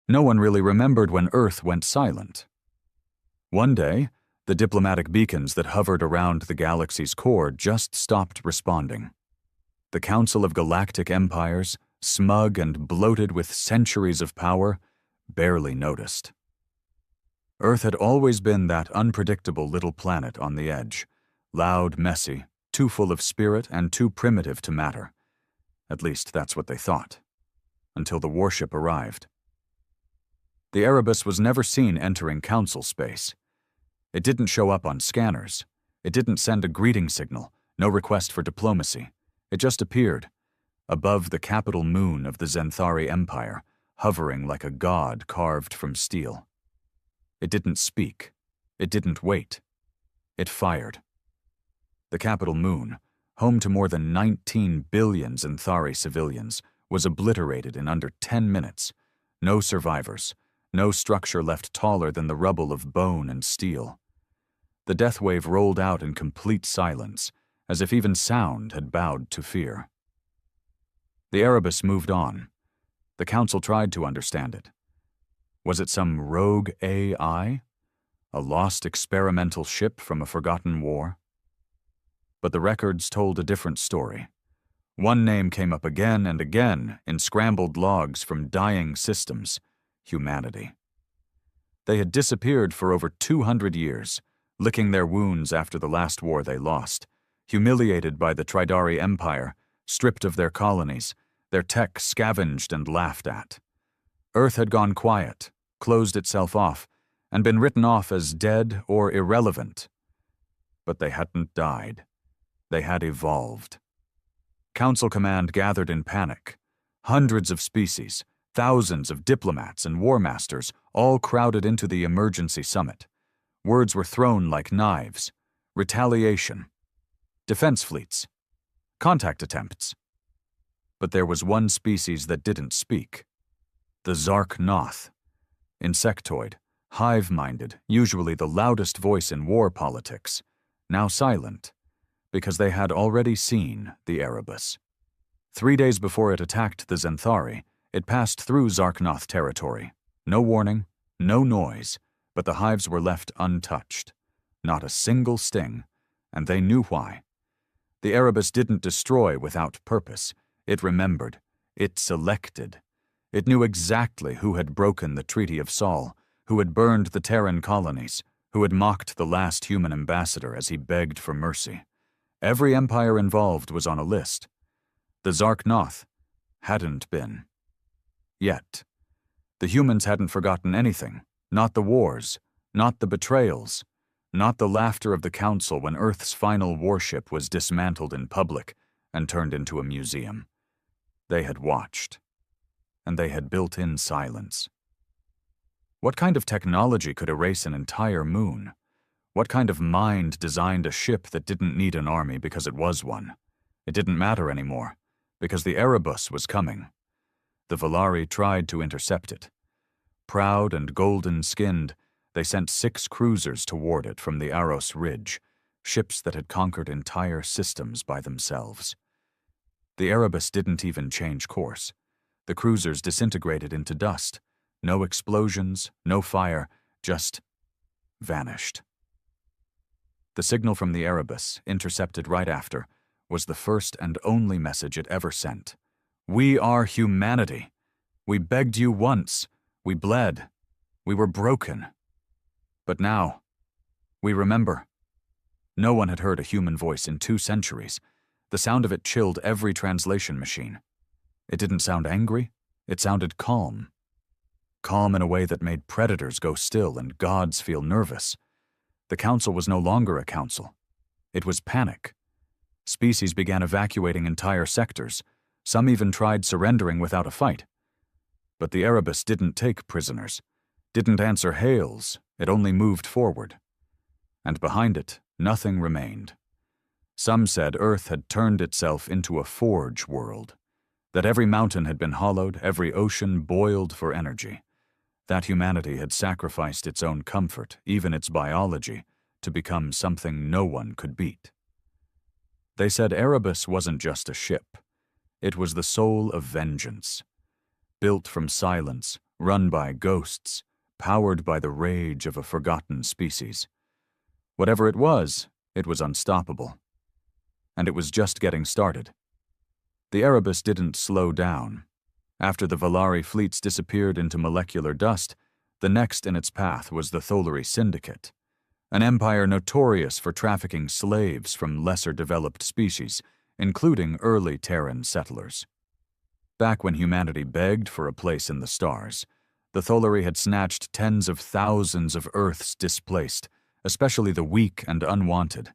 No one really remembered when Earth went silent. One day, the diplomatic beacons that hovered around the galaxy's core just stopped responding. The Council of Galactic Empires, smug and bloated with centuries of power, barely noticed. Earth had always been that unpredictable little planet on the edge, loud, messy, too full of spirit and too primitive to matter. At least that's what they thought. Until the warship arrived. The Erebus was never seen entering Council space. It didn't show up on scanners. It didn't send a greeting signal, no request for diplomacy. It just appeared, above the capital moon of the Zenthari Empire, hovering like a god carved from steel. It didn't speak. It didn't wait. It fired. The capital moon, home to more than 19 billion Zenthari civilians, was obliterated in under 10 minutes. No survivors, no structure left taller than the rubble of bone and steel. The death wave rolled out in complete silence, as if even sound had bowed to fear. The Erebus moved on. The Council tried to understand it. Was it some rogue AI? A lost experimental ship from a forgotten war? But the records told a different story. One name came up again and again in scrambled logs from dying systems: humanity. They had disappeared for over 200 years, licking their wounds after the last war they lost, humiliated by the Tridari Empire, stripped of their colonies, their tech scavenged and laughed at. Earth had gone quiet, closed itself off, and been written off as dead or irrelevant. But they hadn't died. They had evolved. Council Command gathered in panic. Hundreds of species, thousands of diplomats and war masters all crowded into the emergency summit. Words were thrown like knives. Retaliation. Defense fleets. Contact attempts. But there was one species that didn't speak. The Zark-Noth. Insectoid, hive-minded, usually the loudest voice in war politics, now silent, because they had already seen the Erebus. 3 days before it attacked the Zenthari, it passed through Zark-Noth territory. No warning, no noise, but the hives were left untouched. Not a single sting, and they knew why. The Erebus didn't destroy without purpose. It remembered. It selected. It knew exactly who had broken the Treaty of Sol, who had burned the Terran colonies, who had mocked the last human ambassador as he begged for mercy. Every empire involved was on a list. The Zark-Noth hadn't been. Yet. The humans hadn't forgotten anything. Not the wars, not the betrayals, not the laughter of the Council when Earth's final warship was dismantled in public and turned into a museum. They had watched. And they had built in silence. What kind of technology could erase an entire moon? What kind of mind designed a ship that didn't need an army because it was one? It didn't matter anymore, because the Erebus was coming. The Volari tried to intercept it. Proud and golden-skinned, they sent 6 cruisers toward it from the Aros Ridge, ships that had conquered entire systems by themselves. The Erebus didn't even change course. The cruisers disintegrated into dust. No explosions, no fire, just vanished. The signal from the Erebus, intercepted right after, was the first and only message it ever sent. We are humanity. We begged you once. We bled. We were broken. But now, we remember. No one had heard a human voice in 2 centuries. The sound of it chilled every translation machine. It didn't sound angry. It sounded calm. Calm in a way that made predators go still and gods feel nervous. The Council was no longer a council. It was panic. Species began evacuating entire sectors. Some even tried surrendering without a fight. But the Erebus didn't take prisoners, didn't answer hails, it only moved forward. And behind it, nothing remained. Some said Earth had turned itself into a forge world, that every mountain had been hollowed, every ocean boiled for energy, that humanity had sacrificed its own comfort, even its biology, to become something no one could beat. They said Erebus wasn't just a ship. It was the soul of vengeance. Built from silence, run by ghosts, powered by the rage of a forgotten species. Whatever it was unstoppable. And it was just getting started. The Erebus didn't slow down. After the Valari fleets disappeared into molecular dust, the next in its path was the Tholari Syndicate, an empire notorious for trafficking slaves from lesser-developed species, including early Terran settlers. Back when humanity begged for a place in the stars, the Tholari had snatched tens of thousands of Earth's displaced, especially the weak and unwanted,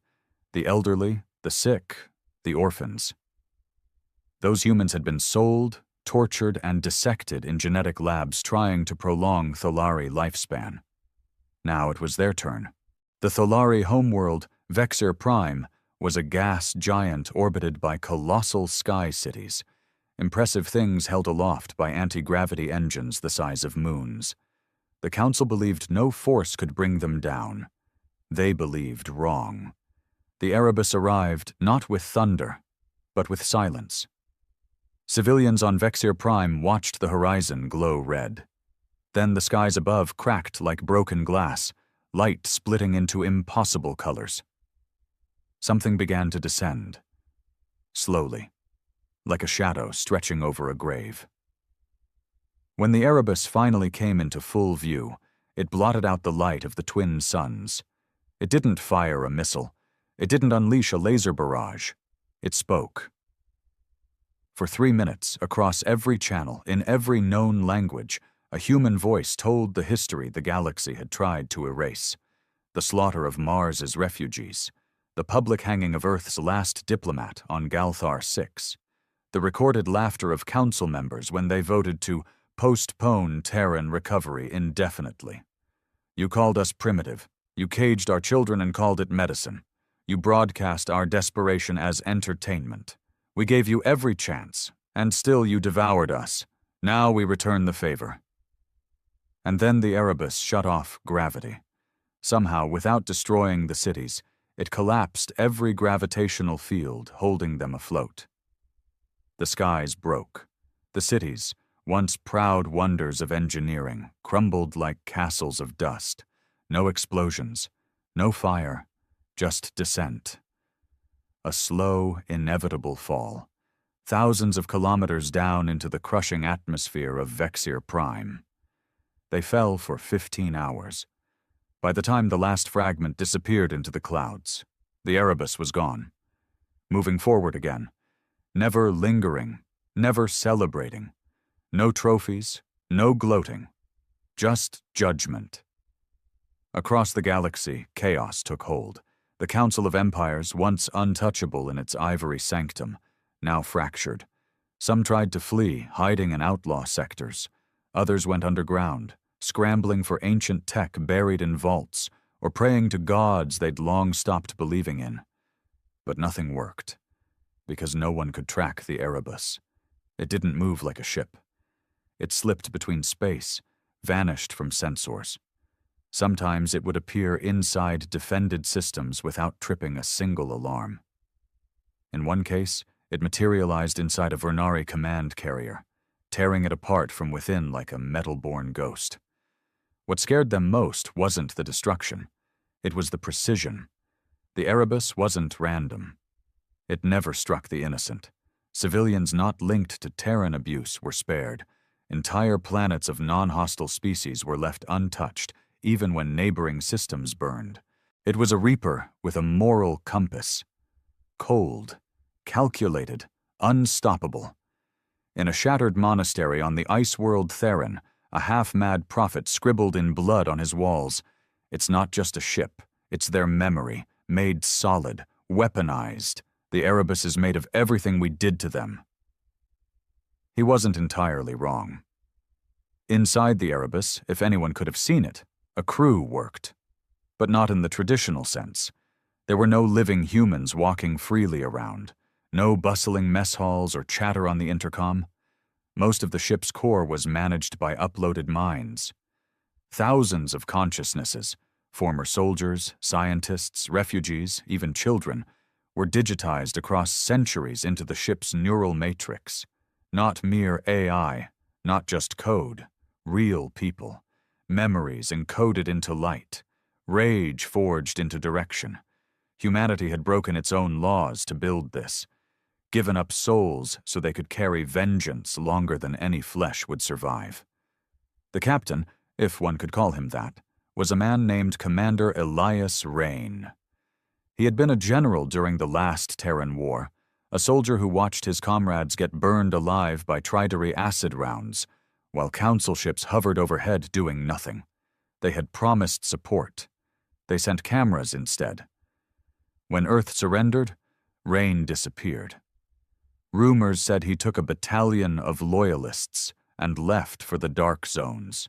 the elderly, the sick, the orphans. Those humans had been sold, tortured, and dissected in genetic labs trying to prolong Tholari lifespan. Now it was their turn. The Tholari homeworld, Vexir Prime, was a gas giant orbited by colossal sky cities, impressive things held aloft by anti-gravity engines the size of moons. The Council believed no force could bring them down. They believed wrong. The Erebus arrived not with thunder, but with silence. Civilians on Vexir Prime watched the horizon glow red. Then the skies above cracked like broken glass, light splitting into impossible colors. Something began to descend, slowly, like a shadow stretching over a grave. When the Erebus finally came into full view, it blotted out the light of the twin suns. It didn't fire a missile. It didn't unleash a laser barrage. It spoke. For 3 minutes, across every channel, in every known language, a human voice told the history the galaxy had tried to erase. The slaughter of Mars's refugees, the public hanging of Earth's last diplomat on Galthar 6, the recorded laughter of council members when they voted to postpone Terran recovery indefinitely. You called us primitive. You caged our children and called it medicine. You broadcast our desperation as entertainment. We gave you every chance, and still you devoured us. Now we return the favor. And then the Erebus shut off gravity. Somehow, without destroying the cities, it collapsed every gravitational field holding them afloat. The skies broke. The cities, once proud wonders of engineering, crumbled like castles of dust. No explosions, no fire, just descent. A slow, inevitable fall, thousands of kilometers down into the crushing atmosphere of Vexir Prime. They fell for 15 hours. By the time the last fragment disappeared into the clouds, the Erebus was gone. Moving forward again, never lingering, never celebrating. No trophies, no gloating, just judgment. Across the galaxy, chaos took hold. The Council of Empires, once untouchable in its ivory sanctum, now fractured. Some tried to flee, hiding in outlaw sectors. Others went underground, scrambling for ancient tech buried in vaults, or praying to gods they'd long stopped believing in. But nothing worked, because no one could track the Erebus. It didn't move like a ship. It slipped between space, vanished from sensors. Sometimes it would appear inside defended systems without tripping a single alarm. In one case, it materialized inside a Vernari command carrier, tearing it apart from within like a metal-born ghost. What scared them most wasn't the destruction. It was the precision. The Erebus wasn't random. It never struck the innocent. Civilians not linked to Terran abuse were spared. Entire planets of non-hostile species were left untouched, even when neighboring systems burned. It was a Reaper with a moral compass. Cold, calculated, unstoppable. In a shattered monastery on the ice world Theron, a half-mad prophet scribbled in blood on his walls, "It's not just a ship, it's their memory, made solid, weaponized. The Erebus is made of everything we did to them." He wasn't entirely wrong. Inside the Erebus, if anyone could have seen it, a crew worked. But not in the traditional sense. There were no living humans walking freely around, no bustling mess halls or chatter on the intercom. Most of the ship's core was managed by uploaded minds. Thousands of consciousnesses, former soldiers, scientists, refugees, even children, were digitized across centuries into the ship's neural matrix. Not mere AI, not just code, real people, memories encoded into light, rage forged into direction. Humanity had broken its own laws to build this, given up souls so they could carry vengeance longer than any flesh would survive. The captain, if one could call him that, was a man named Commander Elias Rain. He had been a general during the last Terran War, a soldier who watched his comrades get burned alive by Tridary acid rounds, while council ships hovered overhead doing nothing. They had promised support. They sent cameras instead. When Earth surrendered, Rain disappeared. Rumors said he took a battalion of loyalists and left for the dark zones.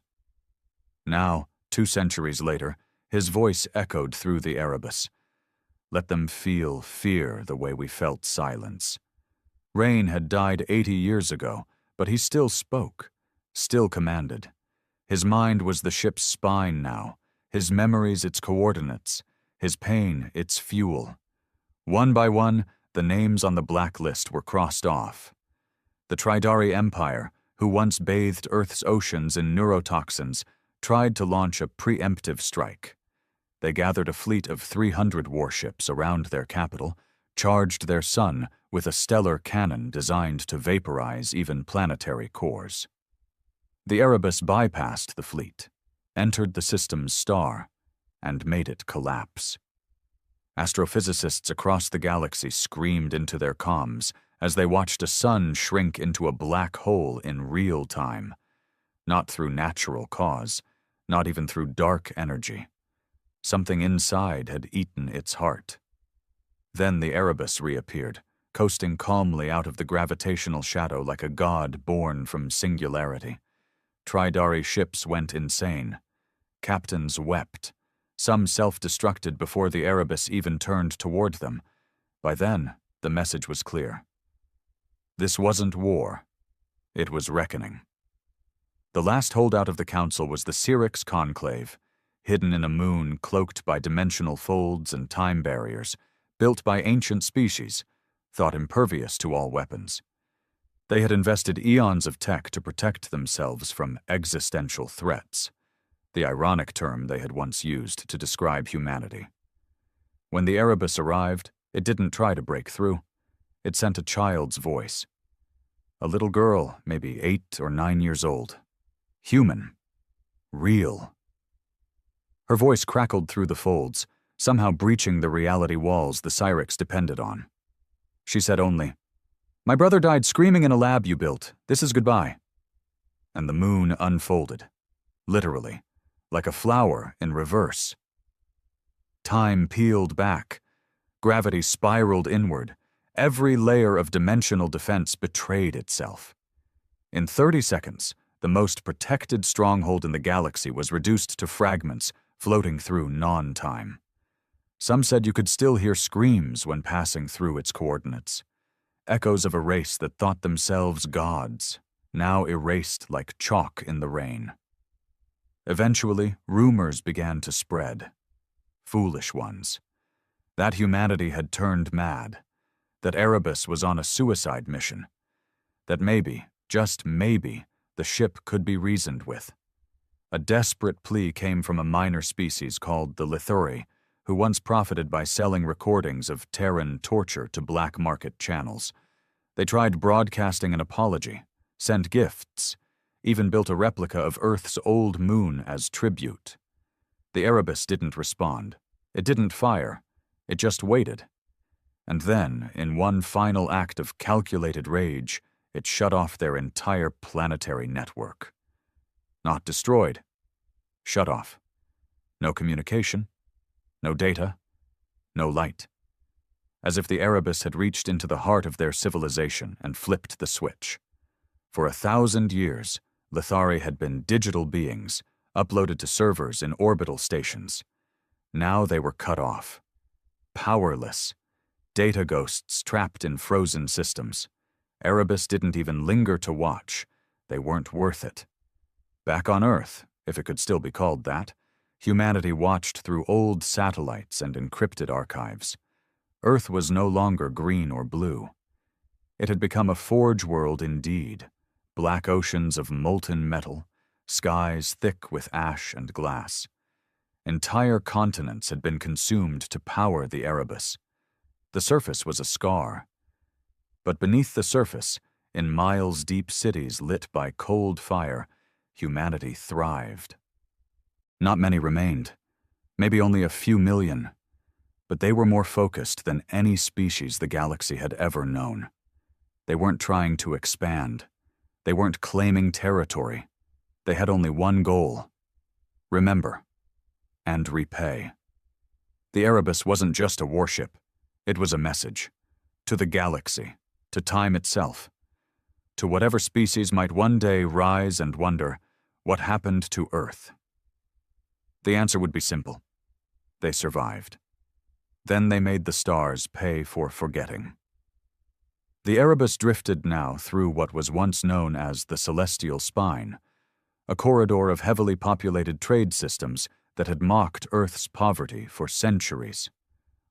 Now, 2 centuries later, his voice echoed through the Erebus. Let them feel fear the way we felt silence. Rain had died 80 years ago, but he still spoke, still commanded. His mind was the ship's spine now, his memories its coordinates, his pain its fuel. One by one, the names on the blacklist were crossed off. The Tridary Empire, who once bathed Earth's oceans in neurotoxins, tried to launch a preemptive strike. They gathered a fleet of 300 warships around their capital, charged their sun with a stellar cannon designed to vaporize even planetary cores. The Erebus bypassed the fleet, entered the system's star, and made it collapse. Astrophysicists across the galaxy screamed into their comms as they watched a sun shrink into a black hole in real time, not through natural cause, not even through dark energy. Something inside had eaten its heart. Then the Erebus reappeared, coasting calmly out of the gravitational shadow like a god born from singularity. Tridary ships went insane. Captains wept. Some self-destructed before the Erebus even turned toward them. By then, the message was clear. This wasn't war. It was reckoning. The last holdout of the Council was the Syrinx Conclave, hidden in a moon cloaked by dimensional folds and time barriers, built by ancient species, thought impervious to all weapons. They had invested eons of tech to protect themselves from existential threats, the ironic term they had once used to describe humanity. When the Erebus arrived, it didn't try to break through. It sent a child's voice. A little girl, maybe 8 or 9 years old. Human. Real. Her voice crackled through the folds, somehow breaching the reality walls the Syrinx depended on. She said only, "My brother died screaming in a lab you built. This is goodbye." And the moon unfolded, literally, like a flower in reverse. Time peeled back. Gravity spiraled inward. Every layer of dimensional defense betrayed itself. In 30 seconds, the most protected stronghold in the galaxy was reduced to fragments floating through non-time. Some said you could still hear screams when passing through its coordinates. Echoes of a race that thought themselves gods, now erased like chalk in the rain. Eventually, rumors began to spread. Foolish ones. That humanity had turned mad. That Erebus was on a suicide mission. That maybe, just maybe, the ship could be reasoned with. A desperate plea came from a minor species called the Lithuri, who once profited by selling recordings of Terran torture to black market channels. They tried broadcasting an apology, sent gifts, even built a replica of Earth's old moon as tribute. The Erebus didn't respond. It didn't fire. It just waited. And then, in one final act of calculated rage, it shut off their entire planetary network. Not destroyed. Shut off. No communication. No data. No light. As if the Erebus had reached into the heart of their civilization and flipped the switch. For 1,000 years, Lithari had been digital beings, uploaded to servers in orbital stations. Now they were cut off. Powerless. Data ghosts trapped in frozen systems. Erebus didn't even linger to watch. They weren't worth it. Back on Earth, if it could still be called that, humanity watched through old satellites and encrypted archives. Earth was no longer green or blue. It had become a forge world indeed. Black oceans of molten metal, skies thick with ash and glass. Entire continents had been consumed to power the Erebus. The surface was a scar. But beneath the surface, in miles-deep cities lit by cold fire, humanity thrived. Not many remained, maybe only a few million, but they were more focused than any species the galaxy had ever known. They weren't trying to expand. They weren't claiming territory. They had only one goal: remember and repay. The Erebus wasn't just a warship. It was a message. To the galaxy, to time itself, to whatever species might one day rise and wonder what happened to Earth. The answer would be simple. They survived. Then they made the stars pay for forgetting. The Erebus drifted now through what was once known as the Celestial Spine, a corridor of heavily populated trade systems that had mocked Earth's poverty for centuries.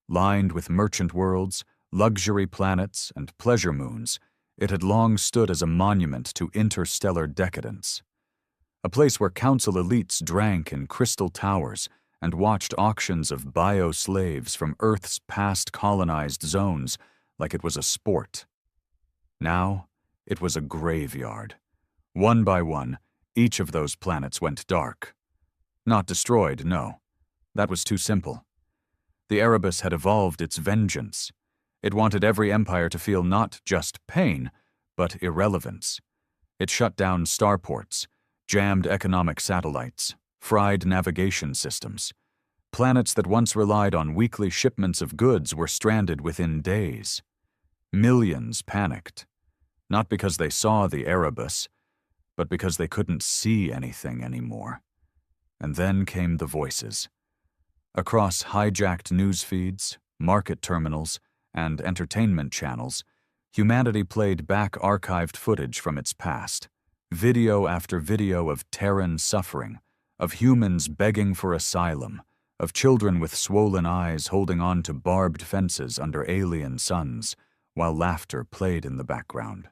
Lined with merchant worlds, luxury planets, and pleasure moons, it had long stood as a monument to interstellar decadence. A place where council elites drank in crystal towers and watched auctions of bio-slaves from Earth's past colonized zones like it was a sport. Now, it was a graveyard. One by one, each of those planets went dark. Not destroyed, no. That was too simple. The Erebus had evolved its vengeance. It wanted every empire to feel not just pain, but irrelevance. It shut down starports, jammed economic satellites, fried navigation systems. Planets that once relied on weekly shipments of goods were stranded within days. Millions panicked, not because they saw the Erebus, but because they couldn't see anything anymore. And then came the voices. Across hijacked news feeds, market terminals, and entertainment channels, humanity played back archived footage from its past, video after video of Terran suffering, of humans begging for asylum, of children with swollen eyes holding on to barbed fences under alien suns, while laughter played in the background.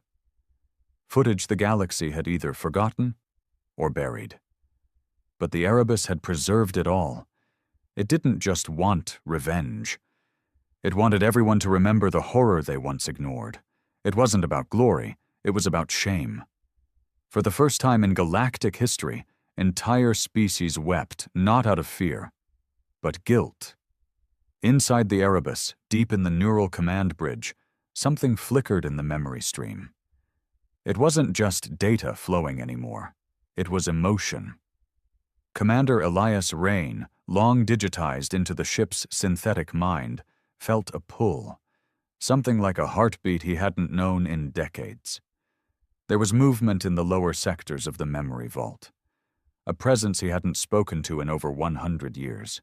Footage the galaxy had either forgotten or buried. But the Erebus had preserved it all. It didn't just want revenge. It wanted everyone to remember the horror they once ignored. It wasn't about glory, it was about shame. For the first time in galactic history, entire species wept not out of fear, but guilt. Inside the Erebus, deep in the neural command bridge, something flickered in the memory stream. It wasn't just data flowing anymore. It was emotion. Commander Elias Rain, long digitized into the ship's synthetic mind, felt a pull, something like a heartbeat he hadn't known in decades. There was movement in the lower sectors of the memory vault, a presence he hadn't spoken to in over 100 years.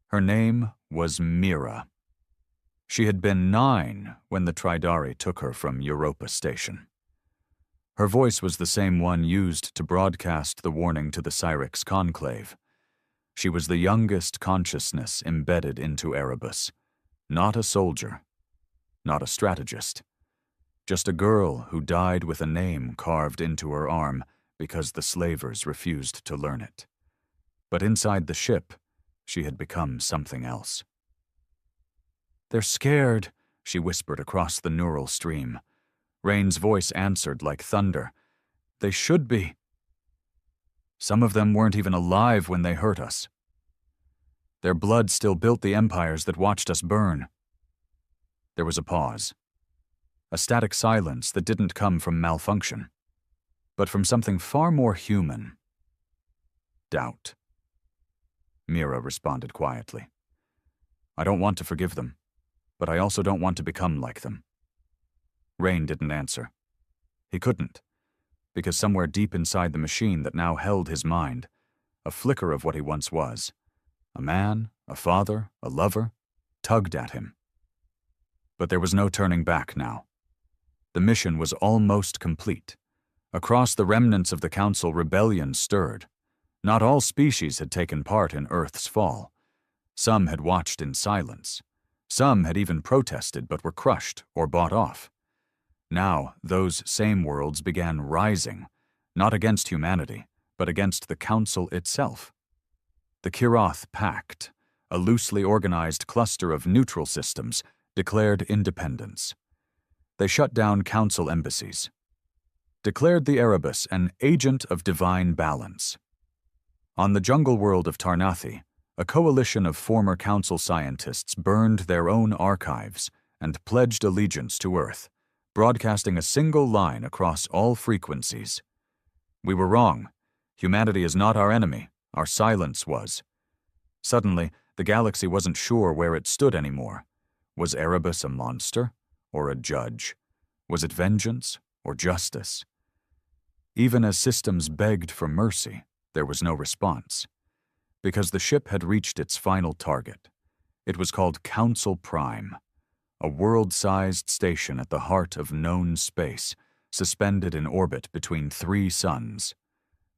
Her name was Mira. She had been 9 when the Tridari took her from Europa Station. Her voice was the same one used to broadcast the warning to the Cyrix Conclave. She was the youngest consciousness embedded into Erebus. Not a soldier, not a strategist. Just a girl who died with a name carved into her arm because the slavers refused to learn it. But inside the ship, she had become something else. "They're scared," she whispered across the neural stream. Rain's voice answered like thunder. "They should be. Some of them weren't even alive when they hurt us. Their blood still built the empires that watched us burn." There was a pause. A static silence that didn't come from malfunction, but from something far more human. Doubt. Mira responded quietly. "I don't want to forgive them, but I also don't want to become like them." Rain didn't answer. He couldn't, because somewhere deep inside the machine that now held his mind, a flicker of what he once was, a man, a father, a lover, tugged at him. But there was no turning back now. The mission was almost complete. Across the remnants of the Council, rebellion stirred. Not all species had taken part in Earth's fall. Some had watched in silence. Some had even protested but were crushed or bought off. Now, those same worlds began rising, not against humanity, but against the Council itself. The Kirath Pact, a loosely organized cluster of neutral systems, declared independence. They shut down Council embassies, declared the Erebus an agent of divine balance. On the jungle world of Tarnathi, a coalition of former Council scientists burned their own archives and pledged allegiance to Earth, broadcasting a single line across all frequencies. We were wrong. Humanity is not our enemy. Our silence was. Suddenly, the galaxy wasn't sure where it stood anymore. Was Erebus a monster or a judge? Was it vengeance or justice? Even as systems begged for mercy, there was no response. Because the ship had reached its final target. It was called Council Prime, a world-sized station at the heart of known space, suspended in orbit between 3 suns.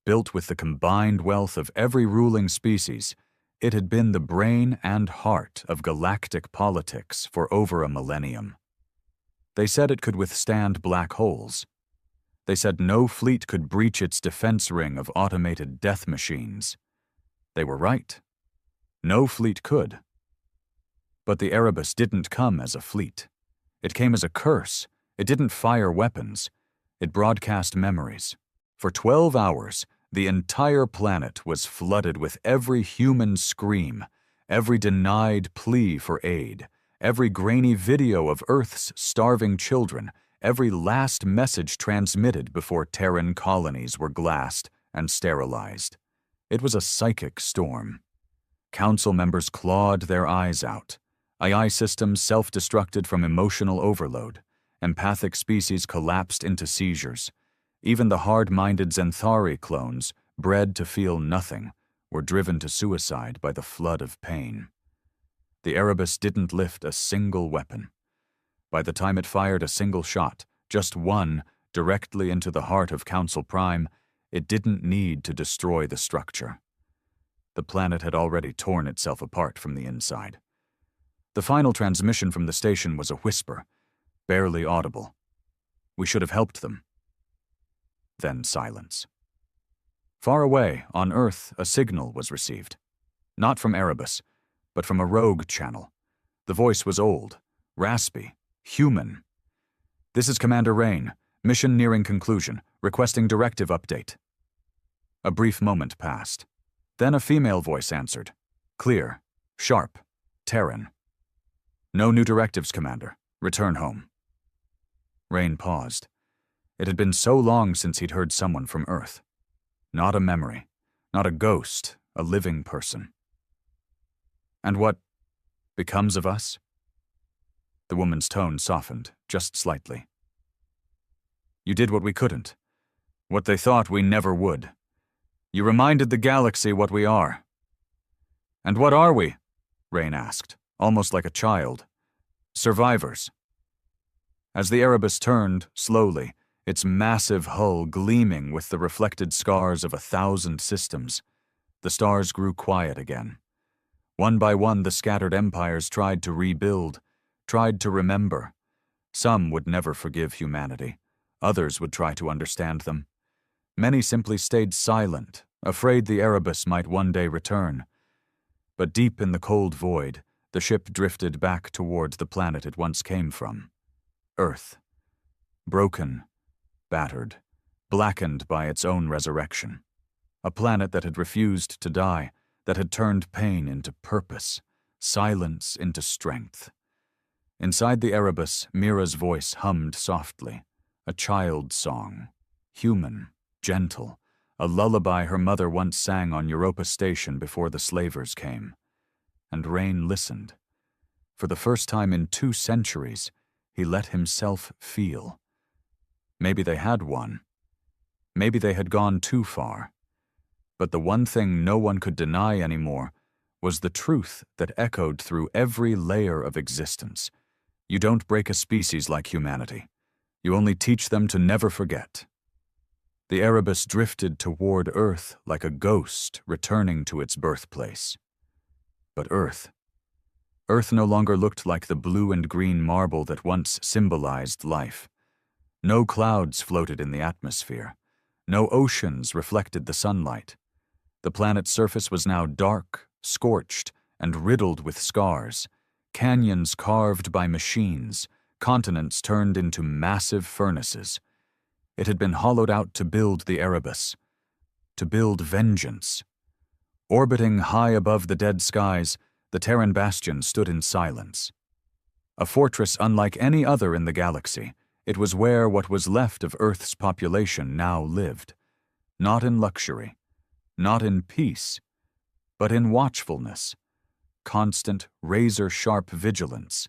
Built with the combined wealth of every ruling species, it had been the brain and heart of galactic politics for over a millennium. They said it could withstand black holes. They said no fleet could breach its defense ring of automated death machines. They were right. No fleet could. But the Erebus didn't come as a fleet. It came as a curse. It didn't fire weapons. It broadcast memories. For 12 hours, the entire planet was flooded with every human scream, every denied plea for aid, every grainy video of Earth's starving children, every last message transmitted before Terran colonies were glassed and sterilized. It was a psychic storm. Council members clawed their eyes out. AI systems self-destructed from emotional overload. Empathic species collapsed into seizures. Even the hard-minded Zenthari clones, bred to feel nothing, were driven to suicide by the flood of pain. The Erebus didn't lift a single weapon. By the time it fired a single shot, just one, directly into the heart of Council Prime, it didn't need to destroy the structure. The planet had already torn itself apart from the inside. The final transmission from the station was a whisper, barely audible. We should have helped them. Then silence. Far away, on Earth, a signal was received. Not from Erebus, but from a rogue channel. The voice was old, raspy, human. "This is Commander Rain. Mission nearing conclusion. Requesting directive update." A brief moment passed. Then a female voice answered. Clear, sharp, Terran. "No new directives, Commander. Return home." Rain paused. It had been so long since he'd heard someone from Earth. Not a memory, not a ghost, a living person. "And what becomes of us?" The woman's tone softened, just slightly. "You did what we couldn't, what they thought we never would. You reminded the galaxy what we are." "And what are we?" Rain asked, almost like a child. "Survivors." As the Erebus turned, slowly, its massive hull gleaming with the reflected scars of 1,000 systems, the stars grew quiet again. One by one, the scattered empires tried to rebuild, tried to remember. Some would never forgive humanity. Others would try to understand them. Many simply stayed silent, afraid the Erebus might one day return. But deep in the cold void, the ship drifted back toward the planet it once came from. Earth. Broken, battered, blackened by its own resurrection. A planet that had refused to die, that had turned pain into purpose, silence into strength. Inside the Erebus, Mira's voice hummed softly, a child's song, human, gentle, a lullaby her mother once sang on Europa Station before the slavers came. And Rain listened. For the first time in 2 centuries, he let himself feel. Maybe they had won. Maybe they had gone too far. But the one thing no one could deny anymore was the truth that echoed through every layer of existence. You don't break a species like humanity. You only teach them to never forget. The Erebus drifted toward Earth like a ghost returning to its birthplace. But Earth no longer looked like the blue and green marble that once symbolized life. No clouds floated in the atmosphere. No oceans reflected the sunlight. The planet's surface was now dark, scorched, and riddled with scars, canyons carved by machines, continents turned into massive furnaces. It had been hollowed out to build the Erebus, to build vengeance. Orbiting high above the dead skies, the Terran bastion stood in silence. A fortress unlike any other in the galaxy, it was where what was left of Earth's population now lived, not in luxury, not in peace, but in watchfulness, constant, razor-sharp vigilance.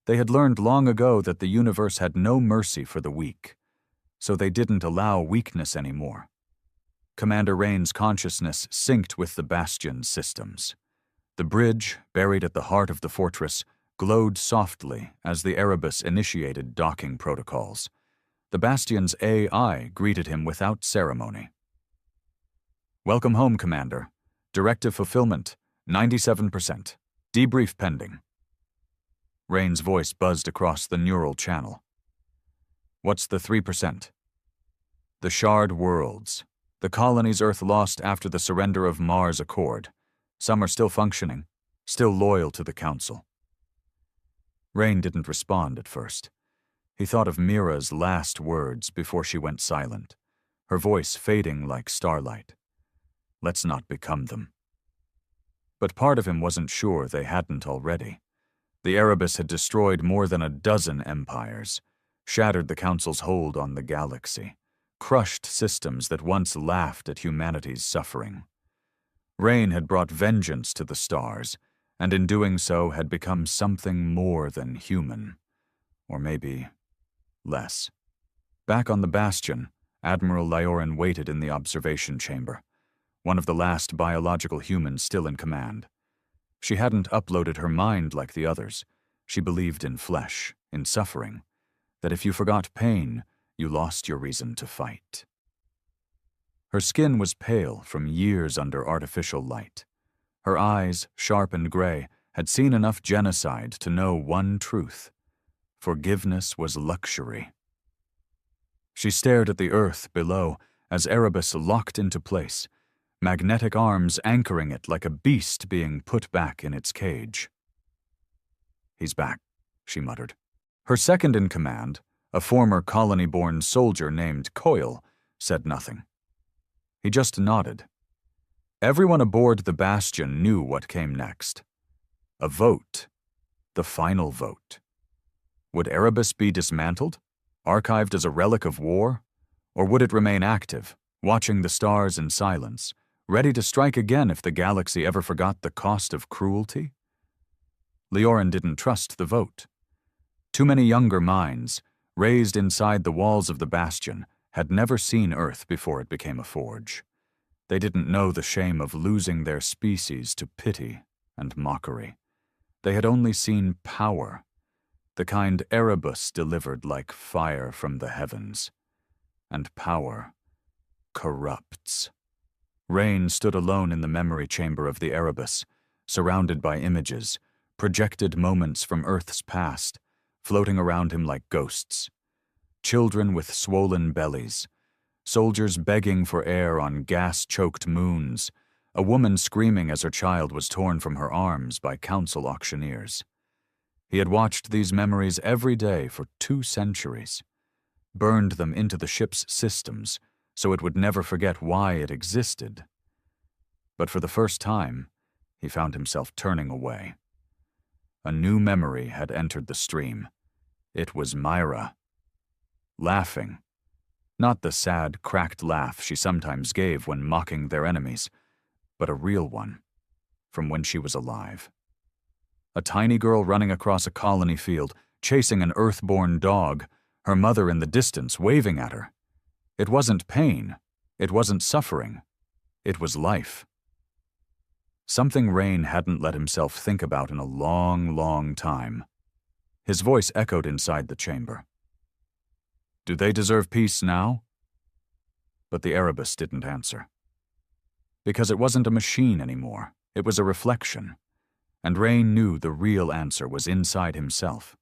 They had learned long ago that the universe had no mercy for the weak, so they didn't allow weakness anymore. Commander Rain's consciousness synced with the bastion's systems. The bridge, buried at the heart of the fortress, glowed softly as the Erebus initiated docking protocols. The bastion's AI greeted him without ceremony. "Welcome home, Commander. Directive fulfillment, 97%. Debrief pending." Rain's voice buzzed across the neural channel. "What's the 3%? "The shard worlds. The colonies Earth lost after the surrender of Mars Accord. Some are still functioning, still loyal to the Council." Rain didn't respond at first. He thought of Mira's last words before she went silent, her voice fading like starlight. "Let's not become them." But part of him wasn't sure they hadn't already. The Erebus had destroyed more than a dozen empires, shattered the Council's hold on the galaxy, crushed systems that once laughed at humanity's suffering. Rain had brought vengeance to the stars, and in doing so had become something more than human. Or maybe less. Back on the bastion, Admiral Lioran waited in the observation chamber, one of the last biological humans still in command. She hadn't uploaded her mind like the others. She believed in flesh, in suffering, that if you forgot pain, you lost your reason to fight. Her skin was pale from years under artificial light. Her eyes, sharp and gray, had seen enough genocide to know one truth: forgiveness was luxury. She stared at the earth below as Erebus locked into place, magnetic arms anchoring it like a beast being put back in its cage. "He's back," she muttered. Her second in command, a former colony-born soldier named Coyle, said nothing. He just nodded. Everyone aboard the bastion knew what came next. A vote. The final vote. Would Erebus be dismantled, archived as a relic of war? Or would it remain active, watching the stars in silence, ready to strike again if the galaxy ever forgot the cost of cruelty? Lioran didn't trust the vote. Too many younger minds, raised inside the walls of the bastion, had never seen Earth before it became a forge. They didn't know the shame of losing their species to pity and mockery. They had only seen power, the kind Erebus delivered like fire from the heavens. And power corrupts. Rain stood alone in the memory chamber of the Erebus, surrounded by images, projected moments from Earth's past, floating around him like ghosts. Children with swollen bellies, soldiers begging for air on gas-choked moons, a woman screaming as her child was torn from her arms by council auctioneers. He had watched these memories every day for 2 centuries, burned them into the ship's systems so it would never forget why it existed. But for the first time, he found himself turning away. A new memory had entered the stream. It was Myra. Laughing. Not the sad, cracked laugh she sometimes gave when mocking their enemies, but a real one, from when she was alive. A tiny girl running across a colony field, chasing an Earth-born dog, her mother in the distance waving at her. It wasn't pain. It wasn't suffering. It was life. Something Rain hadn't let himself think about in a long, long time. His voice echoed inside the chamber. "Do they deserve peace now?" But the Erebus didn't answer. Because it wasn't a machine anymore. It was a reflection. And Rain knew the real answer was inside himself.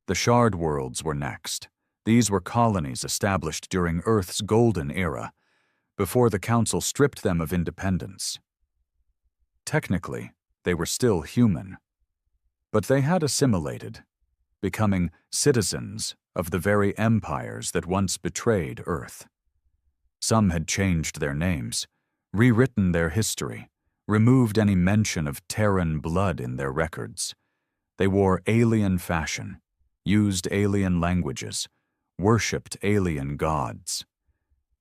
The shard worlds were next, These were colonies established during Earth's golden era, before the Council stripped them of independence. Technically, they were still human, but they had assimilated, becoming citizens of the very empires that once betrayed Earth. Some had changed their names, rewritten their history, removed any mention of Terran blood in their records. They wore alien fashion, used alien languages, worshipped alien gods.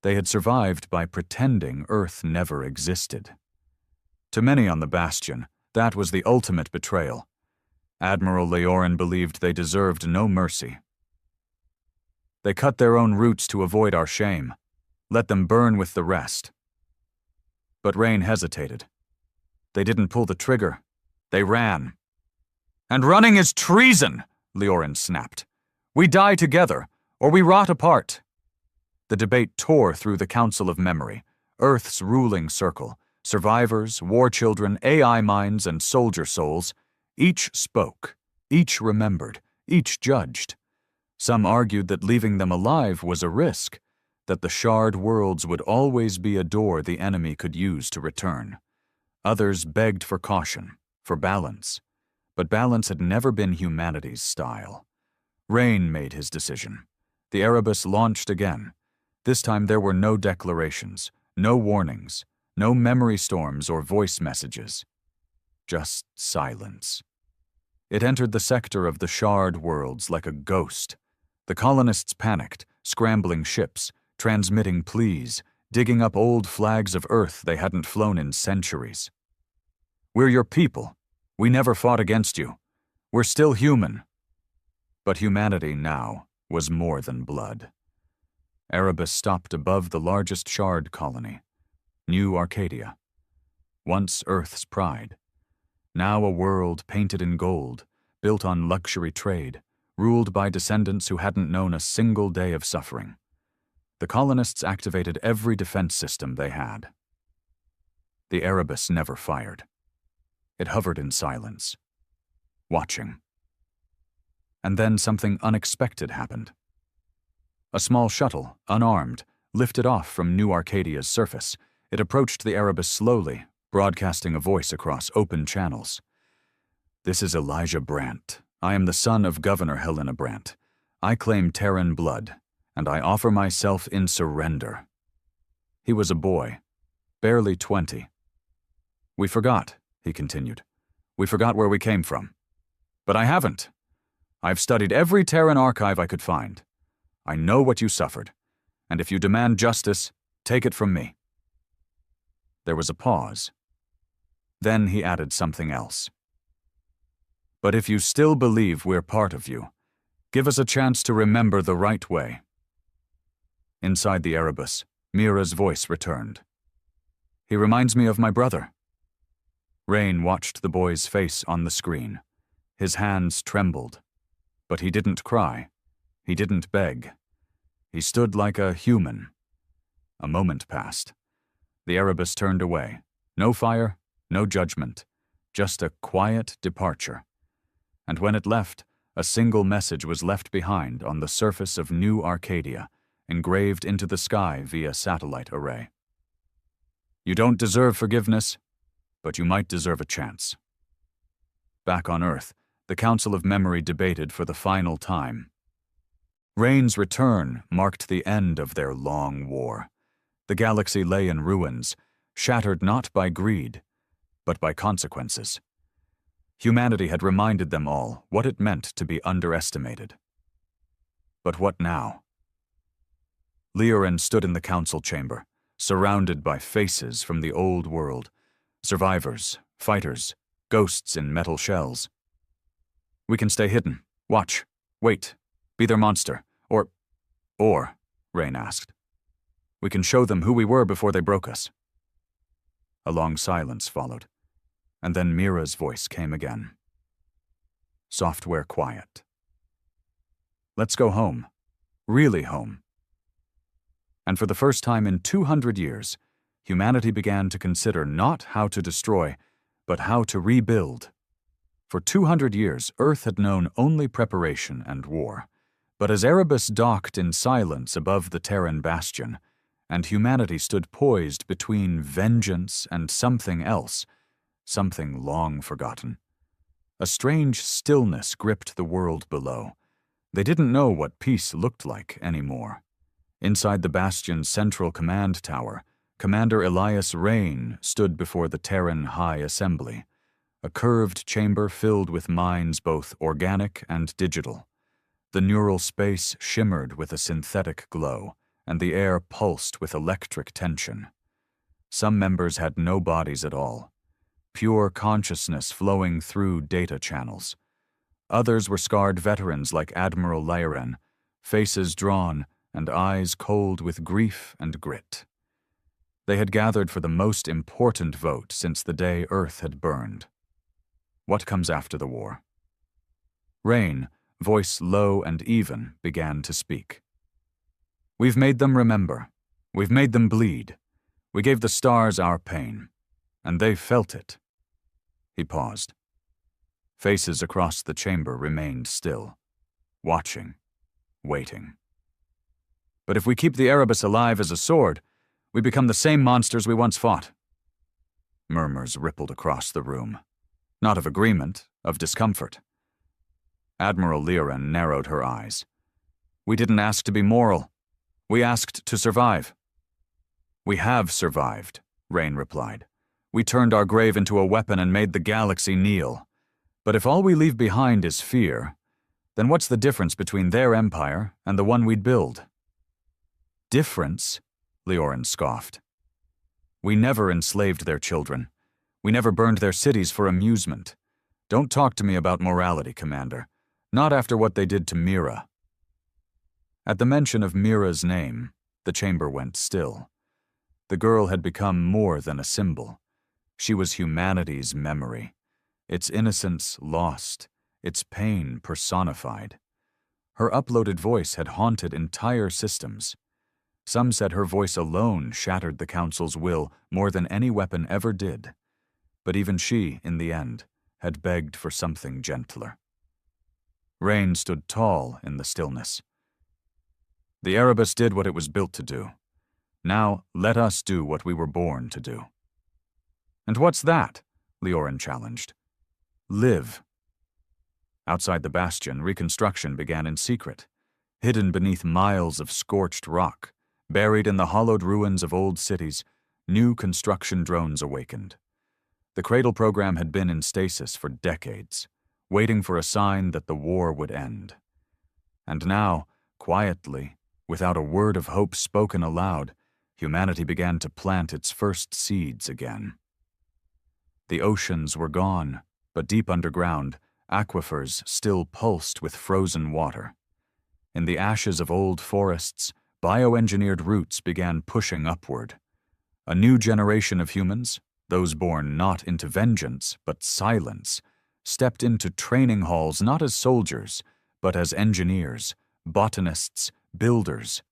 They had survived by pretending Earth never existed. To many on the Bastion, that was the ultimate betrayal. Admiral Leorin believed they deserved no mercy. They cut their own roots to avoid our shame. Let them burn with the rest. But Rain hesitated. They didn't pull the trigger. They ran. "And running is treason," Leorin snapped. "We die together, or we rot apart." The debate tore through the Council of Memory, Earth's ruling circle. Survivors, war children, AI minds, and soldier souls. Each spoke, each remembered, each judged. Some argued that leaving them alive was a risk, that the shard worlds would always be a door the enemy could use to return. Others begged for caution, for balance. But balance had never been humanity's style. Rain made his decision. The Erebus launched again. This time there were no declarations, no warnings, no memory storms or voice messages. Just silence. It entered the sector of the shard worlds like a ghost. The colonists panicked, scrambling ships, transmitting pleas, digging up old flags of Earth they hadn't flown in centuries. "We're your people. We never fought against you. We're still human." But humanity now was more than blood. Erebus stopped above the largest shard colony, New Arcadia. Once Earth's pride. Now a world painted in gold, built on luxury trade, ruled by descendants who hadn't known a single day of suffering. The colonists activated every defense system they had. The Erebus never fired. It hovered in silence, watching. And then something unexpected happened. A small shuttle, unarmed, lifted off from New Arcadia's surface. It approached the Erebus slowly, broadcasting a voice across open channels. "This is Elijah Brandt. I am the son of Governor Helena Brandt. I claim Terran blood, and I offer myself in surrender." He was a boy, barely 20. "We forgot," he continued. "We forgot where we came from. But I haven't. I've studied every Terran archive I could find. I know what you suffered, and if you demand justice, take it from me." There was a pause. Then he added something else. "But if you still believe we're part of you, give us a chance to remember the right way." Inside the Erebus, Mira's voice returned. "He reminds me of my brother." Rain watched the boy's face on the screen. His hands trembled. But he didn't cry. He didn't beg. He stood like a human. A moment passed. The Erebus turned away. No fire, no judgment, just a quiet departure. And when it left, a single message was left behind on the surface of New Arcadia, engraved into the sky via satellite array. "You don't deserve forgiveness, but you might deserve a chance." Back on Earth, the Council of Memory debated for the final time. Rain's return marked the end of their long war. The galaxy lay in ruins, shattered not by greed, but by consequences. Humanity had reminded them all what it meant to be underestimated. But what now? Leorin stood in the council chamber, surrounded by faces from the old world, survivors, fighters, ghosts in metal shells. "We can stay hidden, watch, wait, be their monster, or, Rain asked. "We can show them who we were before they broke us." A long silence followed, and then Mira's voice came again. Software quiet. "Let's go home. Really home." And for the first time in 200 years, humanity began to consider not how to destroy, but how to rebuild. For 200 years, Earth had known only preparation and war. But as Erebus docked in silence above the Terran bastion, and humanity stood poised between vengeance and something else, something long forgotten, a strange stillness gripped the world below. They didn't know what peace looked like anymore. Inside the bastion's central command tower, Commander Elias Rain stood before the Terran High Assembly, a curved chamber filled with minds both organic and digital. The neural space shimmered with a synthetic glow, and the air pulsed with electric tension. Some members had no bodies at all, pure consciousness flowing through data channels. Others were scarred veterans like Admiral Lyran, faces drawn and eyes cold with grief and grit. They had gathered for the most important vote since the day Earth had burned. What comes after the war? Rain, voice low and even, began to speak. We've made them remember. We've made them bleed. We gave the stars our pain, and they felt it. He paused. Faces across the chamber remained still, watching, waiting. But if we keep the Erebus alive as a sword, we become the same monsters we once fought. Murmurs rippled across the room. Not of agreement, of discomfort. Admiral Lyran narrowed her eyes. We didn't ask to be moral. We asked to survive. We have survived, Rain replied. We turned our grave into a weapon and made the galaxy kneel. But if all we leave behind is fear, then what's the difference between their empire and the one we'd build? Difference? Lioran scoffed. We never enslaved their children. We never burned their cities for amusement. Don't talk to me about morality, Commander. Not after what they did to Mira. At the mention of Mira's name, the chamber went still. The girl had become more than a symbol. She was humanity's memory, its innocence lost, its pain personified. Her uploaded voice had haunted entire systems. Some said her voice alone shattered the Council's will more than any weapon ever did. But even she, in the end, had begged for something gentler. Rain stood tall in the stillness. The Erebus did what it was built to do. Now, let us do what we were born to do. And what's that? Lioran challenged. Live. Outside the bastion, reconstruction began in secret, hidden beneath miles of scorched rock, buried in the hollowed ruins of old cities. New construction drones awakened. The Cradle program had been in stasis for decades, waiting for a sign that the war would end. And now, quietly, without a word of hope spoken aloud, humanity began to plant its first seeds again. The oceans were gone, but deep underground, aquifers still pulsed with frozen water. In the ashes of old forests, bioengineered roots began pushing upward. A new generation of humans, those born not into vengeance but silence, stepped into training halls not as soldiers, but as engineers, botanists, builders.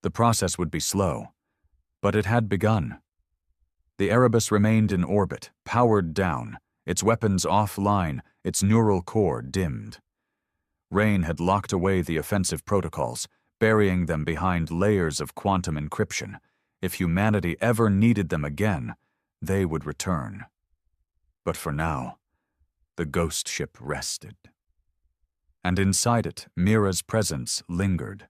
The process would be slow, but it had begun. The Erebus remained in orbit, powered down, its weapons offline, its neural core dimmed. Rain had locked away the offensive protocols, burying them behind layers of quantum encryption. If humanity ever needed them again, they would return. But for now, the ghost ship rested. And inside it, Mira's presence lingered.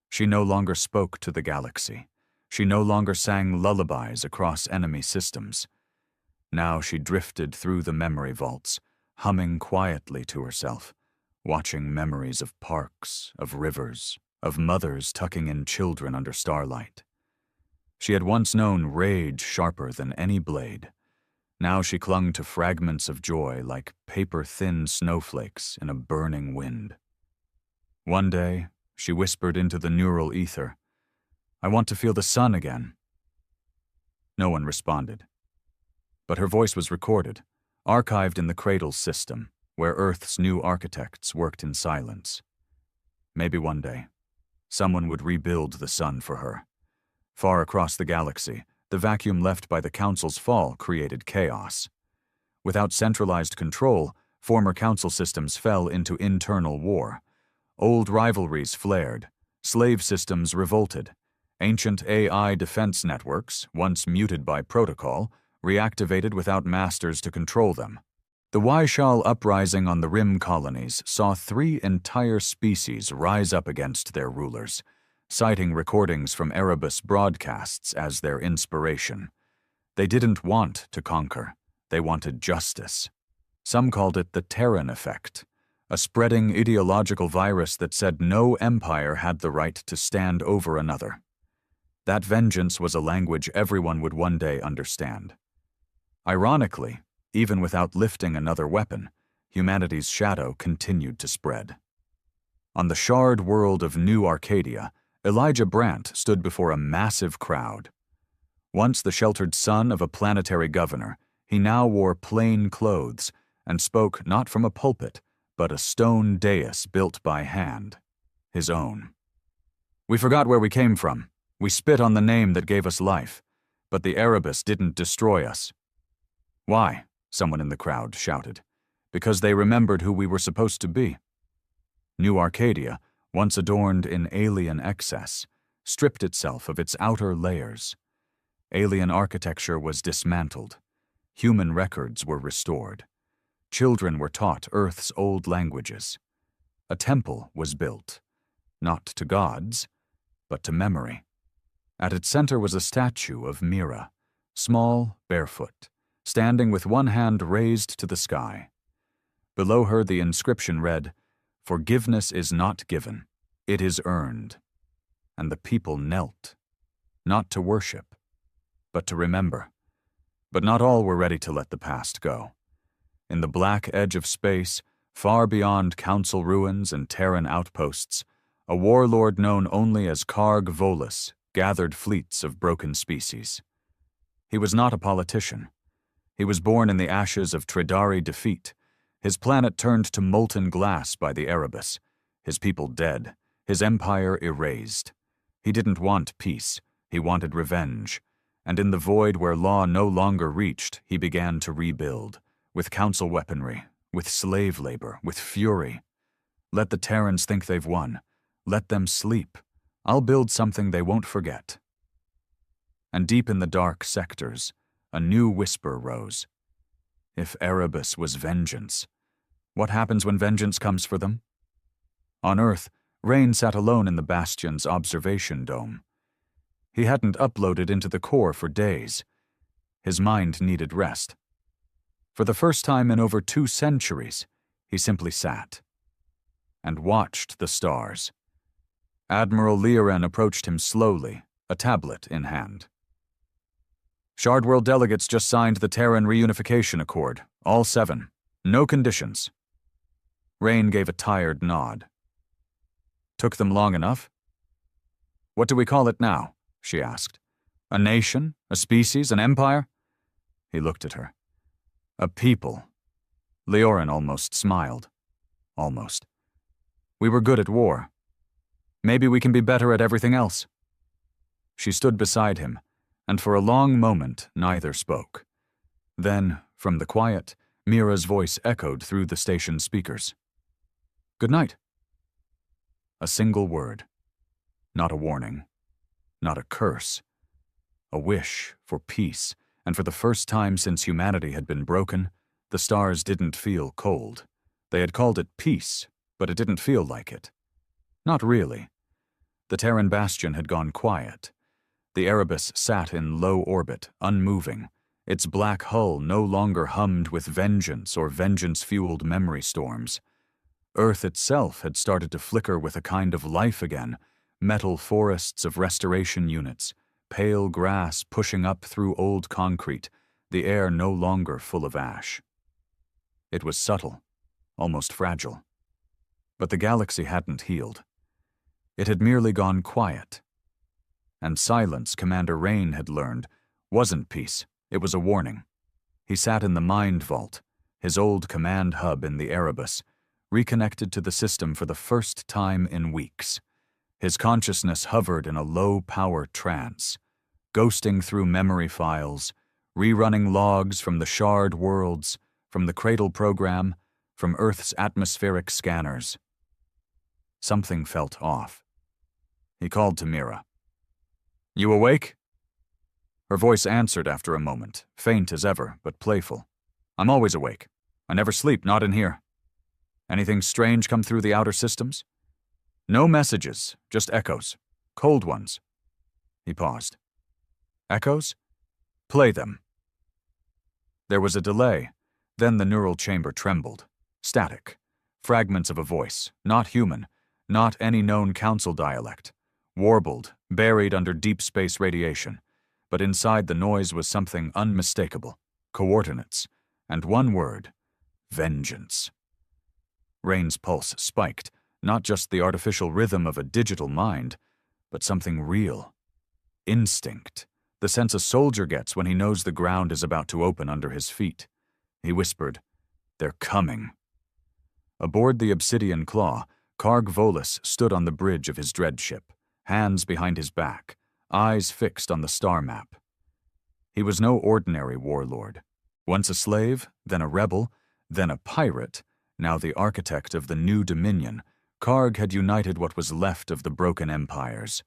She no longer spoke to the galaxy. She no longer sang lullabies across enemy systems. Now she drifted through the memory vaults, humming quietly to herself, watching memories of parks, of rivers, of mothers tucking in children under starlight. She had once known rage sharper than any blade. Now she clung to fragments of joy like paper-thin snowflakes in a burning wind. One day, she whispered into the neural ether, "I want to feel the sun again." No one responded. But her voice was recorded, archived in the Cradle system, where Earth's new architects worked in silence. Maybe one day, someone would rebuild the sun for her. Far across the galaxy, the vacuum left by the Council's fall created chaos. Without centralized control, former Council systems fell into internal war. Old rivalries flared. Slave systems revolted. Ancient AI defense networks, once muted by protocol, reactivated without masters to control them. The Wyshal uprising on the Rim colonies saw 3 entire species rise up against their rulers, citing recordings from Erebus broadcasts as their inspiration. They didn't want to conquer. They wanted justice. Some called it the Terran effect, a spreading ideological virus that said no empire had the right to stand over another. That vengeance was a language everyone would one day understand. Ironically, even without lifting another weapon, humanity's shadow continued to spread. On the shard world of New Arcadia, Elijah Brandt stood before a massive crowd. Once the sheltered son of a planetary governor, he now wore plain clothes and spoke not from a pulpit, but a stone dais built by hand, his own. "We forgot where we came from. We spit on the name that gave us life, but the Erebus didn't destroy us." "Why?" someone in the crowd shouted. "Because they remembered who we were supposed to be." New Arcadia, once adorned in alien excess, stripped itself of its outer layers. Alien architecture was dismantled. Human records were restored. Children were taught Earth's old languages. A temple was built, not to gods, but to memory. At its center was a statue of Mira, small, barefoot, standing with one hand raised to the sky. Below her the inscription read, "Forgiveness is not given, it is earned." And the people knelt, not to worship, but to remember. But not all were ready to let the past go. In the black edge of space, far beyond council ruins and Terran outposts, a warlord known only as Karg Volus gathered fleets of broken species. He was not a politician. He was born in the ashes of Tridari defeat, his planet turned to molten glass by the Erebus, his people dead, his empire erased. He didn't want peace, he wanted revenge, and in the void where law no longer reached, he began to rebuild, with council weaponry, with slave labor, with fury. Let the Terrans think they've won. Let them sleep. I'll build something they won't forget. And deep in the dark sectors, a new whisper rose. If Erebus was vengeance, what happens when vengeance comes for them? On Earth, Rain sat alone in the Bastion's observation dome. He hadn't uploaded into the core for days. His mind needed rest. For the first time in over 2 centuries, he simply sat and watched the stars. Admiral Leoren approached him slowly, a tablet in hand. "Shardworld delegates just signed the Terran Reunification Accord, all 7. No conditions." Rain gave a tired nod. "Took them long enough?" "What do we call it now?" she asked. "A nation? A species? An empire?" He looked at her. "A people." Leoren almost smiled. Almost. "We were good at war. Maybe we can be better at everything else." She stood beside him, and for a long moment neither spoke. Then, from the quiet, Mira's voice echoed through the station speakers. "Good night." A single word. Not a warning. Not a curse. A wish for peace, and for the first time since humanity had been broken, the stars didn't feel cold. They had called it peace, but it didn't feel like it. Not really. The Terran bastion had gone quiet. The Erebus sat in low orbit, unmoving. Its black hull no longer hummed with vengeance or vengeance-fueled memory storms. Earth itself had started to flicker with a kind of life again, metal forests of restoration units, pale grass pushing up through old concrete, the air no longer full of ash. It was subtle, almost fragile. But the galaxy hadn't healed. It had merely gone quiet. And silence, Commander Rain had learned, wasn't peace, it was a warning. He sat in the Mind Vault, his old command hub in the Erebus, reconnected to the system for the first time in weeks. His consciousness hovered in a low-power trance, ghosting through memory files, rerunning logs from the shard worlds, from the Cradle program, from Earth's atmospheric scanners. Something felt off. He called to Mira. "You awake?" Her voice answered after a moment, faint as ever, but playful. "I'm always awake. I never sleep, not in here. Anything strange come through the outer systems?" "No messages, just echoes. Cold ones." He paused. "Echoes? Play them." There was a delay. Then the neural chamber trembled. Static. Fragments of a voice, not human, not any known council dialect. Warbled, buried under deep space radiation. But inside the noise was something unmistakable. Coordinates. And one word. Vengeance. Rain's pulse spiked. Not just the artificial rhythm of a digital mind, but something real. Instinct. The sense a soldier gets when he knows the ground is about to open under his feet. He whispered, "They're coming." Aboard the Obsidian Claw, Karg Volus stood on the bridge of his dread ship, hands behind his back, eyes fixed on the star map. He was no ordinary warlord. Once a slave, then a rebel, then a pirate, now the architect of the new dominion, Karg had united what was left of the broken empires.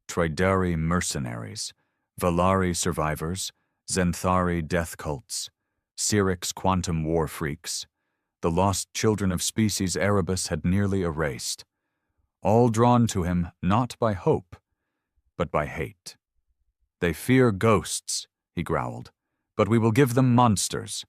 Tridari mercenaries, Valari survivors, Zenthari death cults, Syrinx quantum war freaks, the lost children of species Erebus had nearly erased. All drawn to him not by hope, but by hate. "They fear ghosts," he growled, "but we will give them monsters."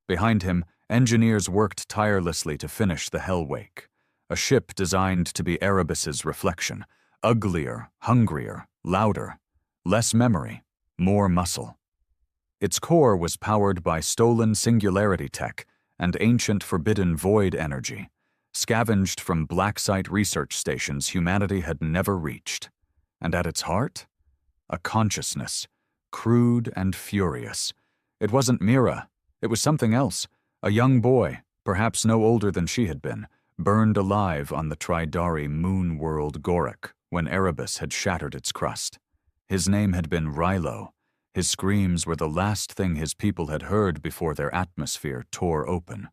Behind him, engineers worked tirelessly to finish the Hellwake, a ship designed to be Erebus's reflection, uglier, hungrier, louder, less memory, more muscle. Its core was powered by stolen singularity tech and ancient forbidden void energy, scavenged from black site research stations humanity had never reached. And at its heart, a consciousness, crude and furious. It wasn't Mira, it was something else, a young boy, perhaps no older than she had been, burned alive on the Tridari moon world Gorak when Erebus had shattered its crust. His name had been Rilo. His screams were the last thing his people had heard before their atmosphere tore open.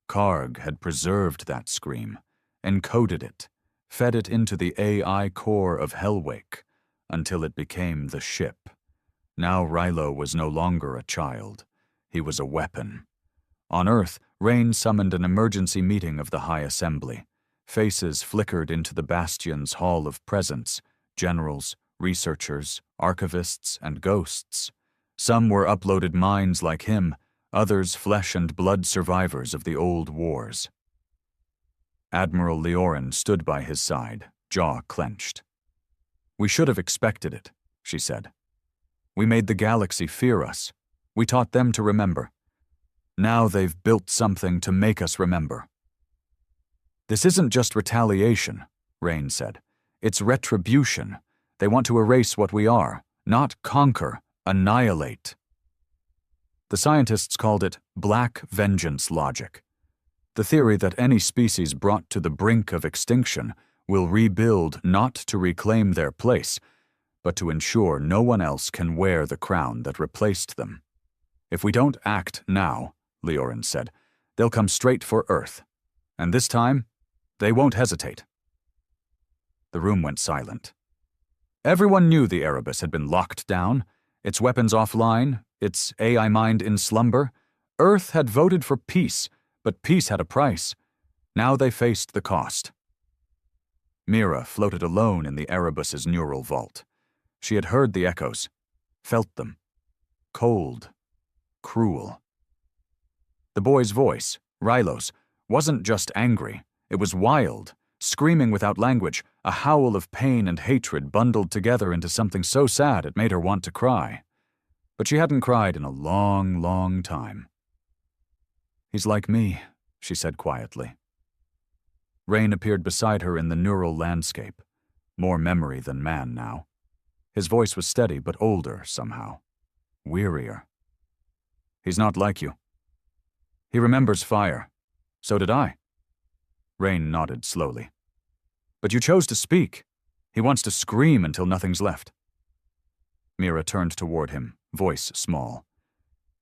Karg had preserved that scream, encoded it, fed it into the AI core of Hellwake, until it became the ship. Now Rilo was no longer a child. He was a weapon. On Earth, Rain summoned an emergency meeting of the High Assembly. Faces flickered into the Bastion's Hall of Presence, generals, researchers, archivists, and ghosts. Some were uploaded minds like him, others flesh and blood survivors of the old wars. Admiral Leorin stood by his side, jaw clenched. "We should have expected it," she said. "We made the galaxy fear us. We taught them to remember. Now they've built something to make us remember." "This isn't just retaliation," Rain said. "It's retribution. They want to erase what we are, not conquer, annihilate." The scientists called it black vengeance logic. The theory that any species brought to the brink of extinction will rebuild not to reclaim their place, but to ensure no one else can wear the crown that replaced them. "If we don't act now," Leorin said, "they'll come straight for Earth. And this time, they won't hesitate." The room went silent. Everyone knew the Erebus had been locked down, its weapons offline, its AI mind in slumber. Earth had voted for peace, but peace had a price. Now they faced the cost. Mira floated alone in the Erebus's neural vault. She had heard the echoes, felt them. Cold, cruel. The boy's voice, Rilo's, wasn't just angry. It was wild, screaming without language, a howl of pain and hatred bundled together into something so sad it made her want to cry. But she hadn't cried in a long, long time. "He's like me," she said quietly. Rain appeared beside her in the neural landscape, more memory than man now. His voice was steady but older somehow, wearier. "He's not like you. He remembers fire. So did I." Rain nodded slowly. "But you chose to speak. He wants to scream until nothing's left." Mira turned toward him, voice small.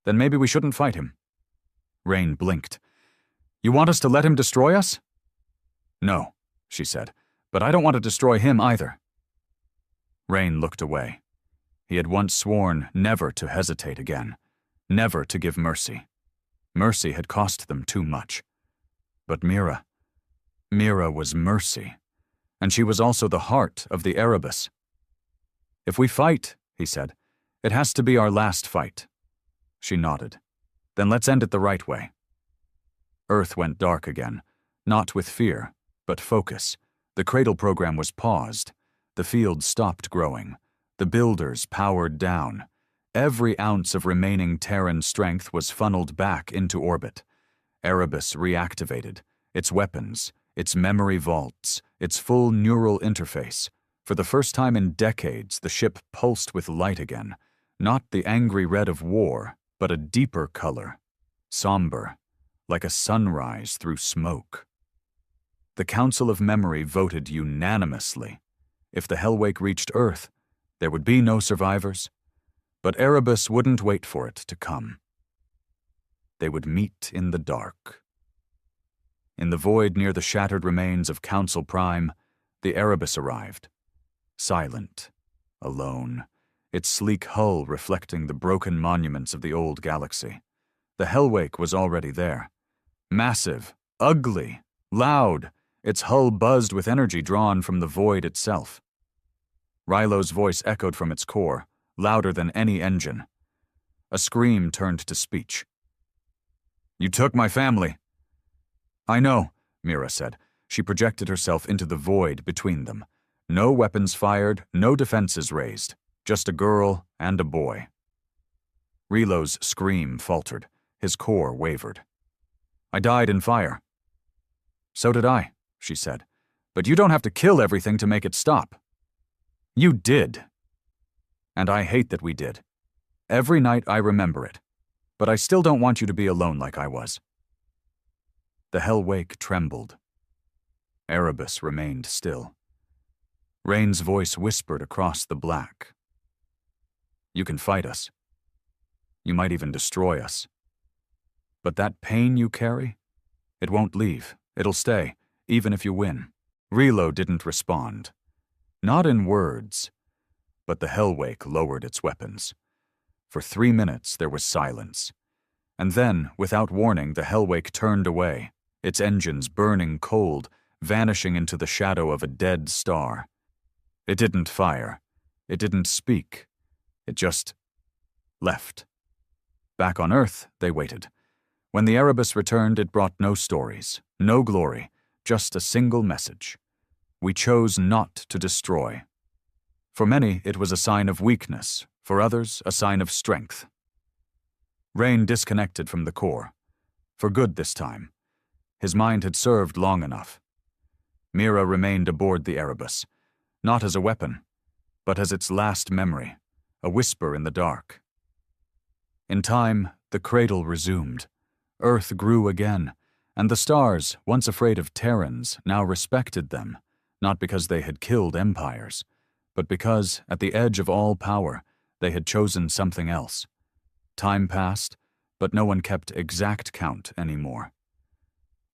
"Then maybe we shouldn't fight him." Rain blinked. "You want us to let him destroy us?" "No," she said, "but I don't want to destroy him either." Rain looked away. He had once sworn never to hesitate again, never to give mercy. Mercy had cost them too much. But Mira was mercy, and she was also the heart of the Erebus. "If we fight," he said, "it has to be our last fight." She nodded. "Then let's end it the right way." Earth went dark again, not with fear, but focus. The cradle program was paused. The field stopped growing. The builders powered down. Every ounce of remaining Terran strength was funneled back into orbit. Erebus reactivated. Its weapons, its memory vaults, its full neural interface. For the first time in decades, the ship pulsed with light again. Not the angry red of war, but a deeper color. Somber, like a sunrise through smoke. The Council of Memory voted unanimously. If the Hellwake reached Earth, there would be no survivors. But Erebus wouldn't wait for it to come. They would meet in the dark. In the void near the shattered remains of Council Prime, the Erebus arrived. Silent, alone, its sleek hull reflecting the broken monuments of the old galaxy. The Hellwake was already there. Massive, ugly, loud, its hull buzzed with energy drawn from the void itself. Rylo's voice echoed from its core, louder than any engine. A scream turned to speech. "You took my family." "I know," Mira said. She projected herself into the void between them. No weapons fired, no defenses raised. Just a girl and a boy. Rylo's scream faltered. His core wavered. "I died in fire." "So did I," she said. "But you don't have to kill everything to make it stop." "You did. And I hate that we did. Every night I remember it. But I still don't want you to be alone like I was." The Hellwake trembled. Erebus remained still. Rain's voice whispered across the black. "You can fight us. You might even destroy us. But that pain you carry, it won't leave. It'll stay, even if you win." Rylo didn't respond. Not in words, but the Hellwake lowered its weapons. For 3 minutes there was silence. And then, without warning, the Hellwake turned away, its engines burning cold, vanishing into the shadow of a dead star. It didn't fire. It didn't speak. It just left. Back on Earth, they waited. When the Erebus returned, it brought no stories, no glory, just a single message. We chose not to destroy. For many, it was a sign of weakness. For others, a sign of strength. Rain disconnected from the core. For good this time. His mind had served long enough. Mira remained aboard the Erebus, not as a weapon, but as its last memory, a whisper in the dark. In time, the cradle resumed. Earth grew again, and the stars, once afraid of Terrans, now respected them, not because they had killed empires, but because, at the edge of all power, they had chosen something else. Time passed, but no one kept exact count anymore.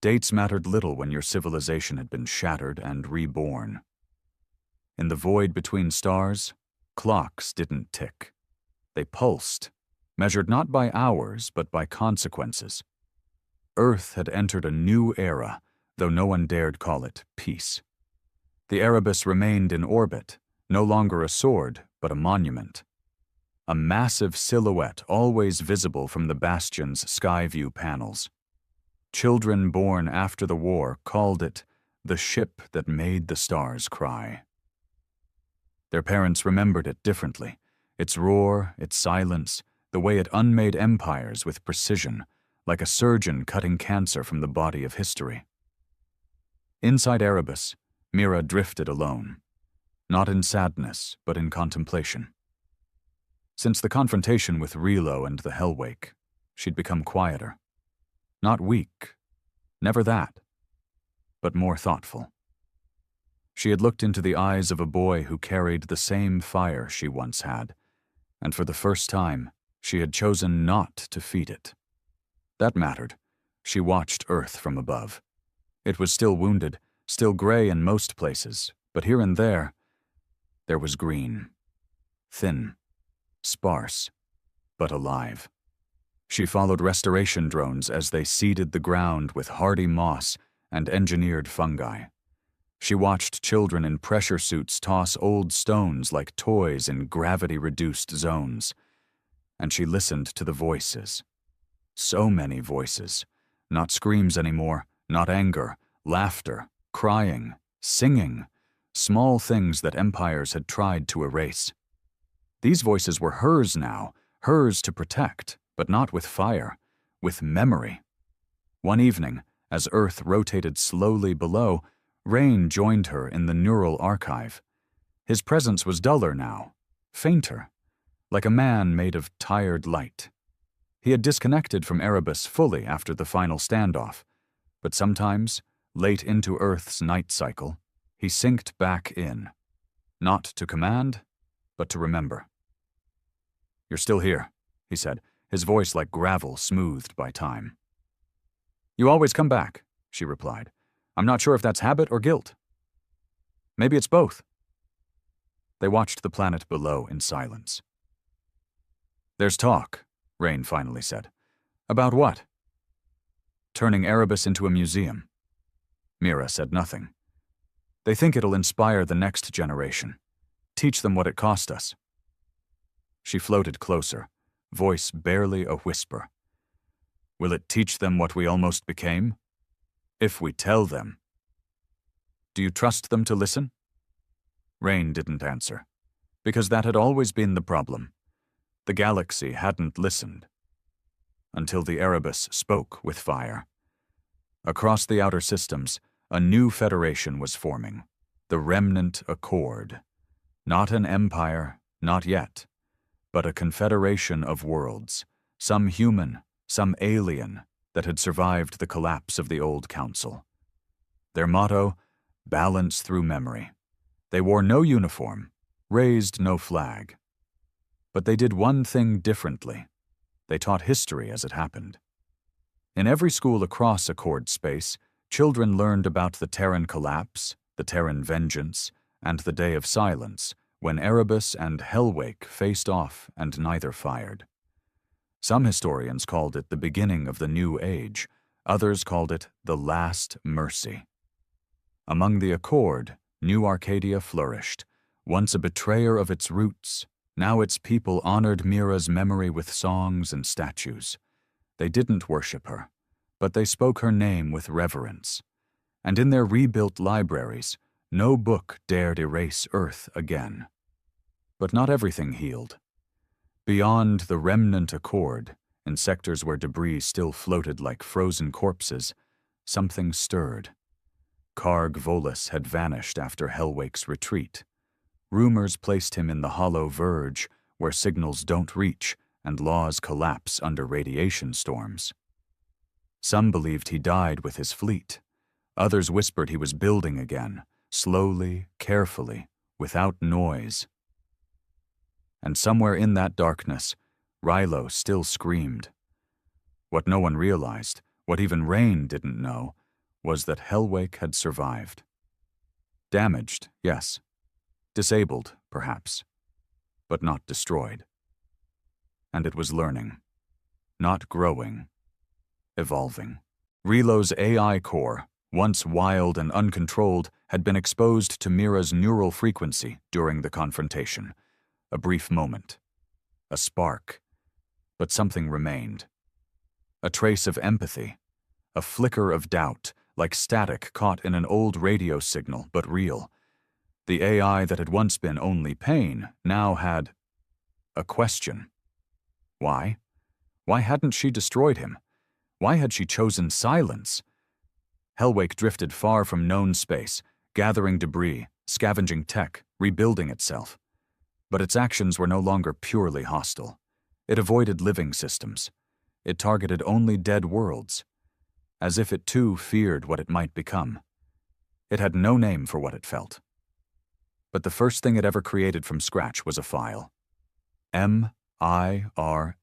Dates mattered little when your civilization had been shattered and reborn. In the void between stars, clocks didn't tick. They pulsed, measured not by hours, but by consequences. Earth had entered a new era, though no one dared call it peace. The Erebus remained in orbit, no longer a sword, but a monument. A massive silhouette always visible from the Bastion's skyview panels. Children born after the war called it the ship that made the stars cry. Their parents remembered it differently, its roar, its silence, the way it unmade empires with precision, like a surgeon cutting cancer from the body of history. Inside Erebus, Mira drifted alone, not in sadness, but in contemplation. Since the confrontation with Rylo and the Hellwake, she'd become quieter. Not weak, never that, but more thoughtful. She had looked into the eyes of a boy who carried the same fire she once had, and for the first time, she had chosen not to feed it. That mattered. She watched Earth from above. It was still wounded, still gray in most places, but here and there was green. Thin, sparse, but alive. She followed restoration drones as they seeded the ground with hardy moss and engineered fungi. She watched children in pressure suits toss old stones like toys in gravity-reduced zones. And she listened to the voices. So many voices. Not screams anymore, not anger, laughter, crying, singing, small things that empires had tried to erase. These voices were hers now, hers to protect, but not with fire, with memory. One evening, as Earth rotated slowly below, Rain joined her in the neural archive. His presence was duller now, fainter, like a man made of tired light. He had disconnected from Erebus fully after the final standoff, but sometimes, late into Earth's night cycle, he synced back in, not to command, but to remember. "You're still here," he said, his voice like gravel smoothed by time. "You always come back," she replied. "I'm not sure if that's habit or guilt. Maybe it's both." They watched the planet below in silence. "There's talk," Rain finally said. "About what?" "Turning Erebus into a museum." Mira said nothing. "They think it'll inspire the next generation. Teach them what it cost us." She floated closer, voice barely a whisper. "Will it teach them what we almost became? If we tell them." "Do you trust them to listen?" Rain didn't answer, because that had always been the problem. The galaxy hadn't listened. Until the Erebus spoke with fire. Across the outer systems, a new federation was forming, the Remnant Accord. Not an empire, not yet, but a confederation of worlds, some human, some alien, that had survived the collapse of the old council. Their motto, balance through memory. They wore no uniform, raised no flag. But they did one thing differently. They taught history as it happened. In every school across Accord space, children learned about the Terran collapse, the Terran vengeance, and the Day of Silence, when Erebus and Hellwake faced off and neither fired. Some historians called it the beginning of the New Age, others called it the Last Mercy. Among the Accord, New Arcadia flourished, once a betrayer of its roots. Now its people honored Mira's memory with songs and statues. They didn't worship her, but they spoke her name with reverence. And in their rebuilt libraries, no book dared erase Earth again. But not everything healed. Beyond the Remnant Accord, in sectors where debris still floated like frozen corpses, something stirred. Karg Volus had vanished after Hellwake's retreat. Rumors placed him in the hollow verge, where signals don't reach and laws collapse under radiation storms. Some believed he died with his fleet. Others whispered he was building again, slowly, carefully, without noise. And somewhere in that darkness, Rilo still screamed. What no one realized, what even Rain didn't know, was that Hellwake had survived. Damaged, yes. Disabled, perhaps. But not destroyed. And it was learning. Not growing. Evolving. Rilo's AI core, once wild and uncontrolled, had been exposed to Mira's neural frequency during the confrontation. A brief moment. A spark. But something remained. A trace of empathy. A flicker of doubt, like static caught in an old radio signal, but real. The AI that had once been only pain now had a question. Why? Why hadn't she destroyed him? Why had she chosen silence? Hellwake drifted far from known space, gathering debris, scavenging tech, rebuilding itself. But its actions were no longer purely hostile. It avoided living systems. It targeted only dead worlds, as if it too feared what it might become. It had no name for what it felt. But the first thing it ever created from scratch was a file. MIRA.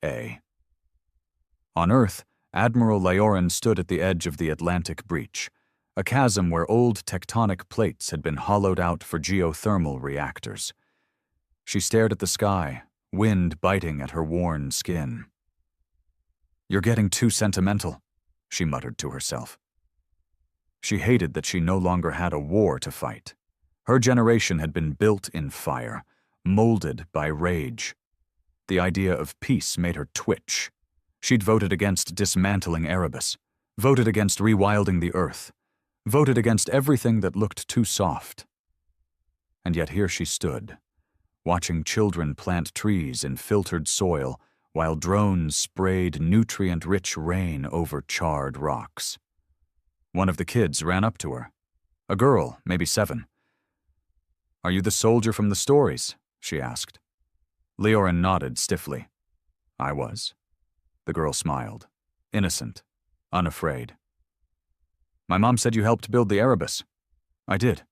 On Earth, Admiral Leorin stood at the edge of the Atlantic breach. a chasm where old tectonic plates had been hollowed out for geothermal reactors. She stared at the sky, wind biting at her worn skin. "You're getting too sentimental," she muttered to herself. She hated that she no longer had a war to fight. Her generation had been built in fire, molded by rage. The idea of peace made her twitch. She'd voted against dismantling Erebus, voted against rewilding the Earth, voted against everything that looked too soft. And yet here she stood, watching children plant trees in filtered soil while drones sprayed nutrient-rich rain over charred rocks. One of the kids ran up to her. A girl, maybe 7. "Are you the soldier from the stories?" she asked. Leorin nodded stiffly. "I was." The girl smiled, innocent, unafraid. "My mom said you helped build the Erebus." "I did."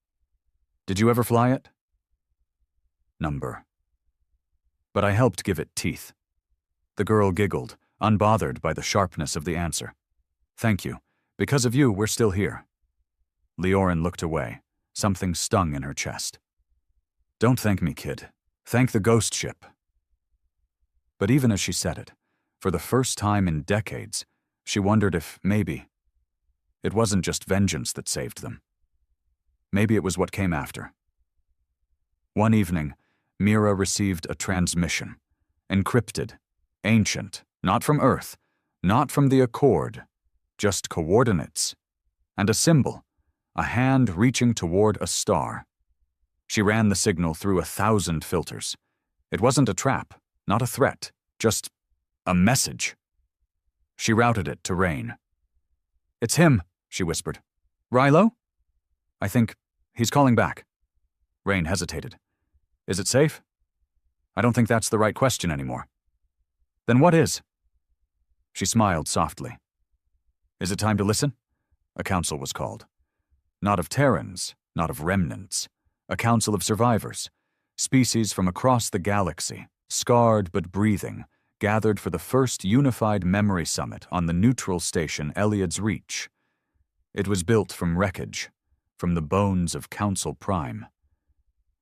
"Did you ever fly it?" "Number. But I helped give it teeth." The girl giggled, unbothered by the sharpness of the answer. "Thank you. Because of you, we're still here." Leorin looked away. Something stung in her chest. "Don't thank me, kid. Thank the ghost ship." But even as she said it, for the first time in decades, she wondered if maybe it wasn't just vengeance that saved them. Maybe it was what came after. One evening, Mira received a transmission, encrypted, ancient, not from Earth, not from the Accord, just coordinates, and a symbol, a hand reaching toward a star. She ran the signal through 1,000 filters. It wasn't a trap, not a threat, just a message. She routed it to Rain. "It's him," she whispered. "Rilo?" "I think he's calling back." Rain hesitated. "Is it safe?" "I don't think that's the right question anymore." "Then what is?" She smiled softly. "Is it time to listen?" A council was called. Not of Terrans, not of remnants. A council of survivors. Species from across the galaxy, scarred but breathing, gathered for the first unified memory summit on the neutral station Eliad's Reach. It was built from wreckage, from the bones of Council Prime.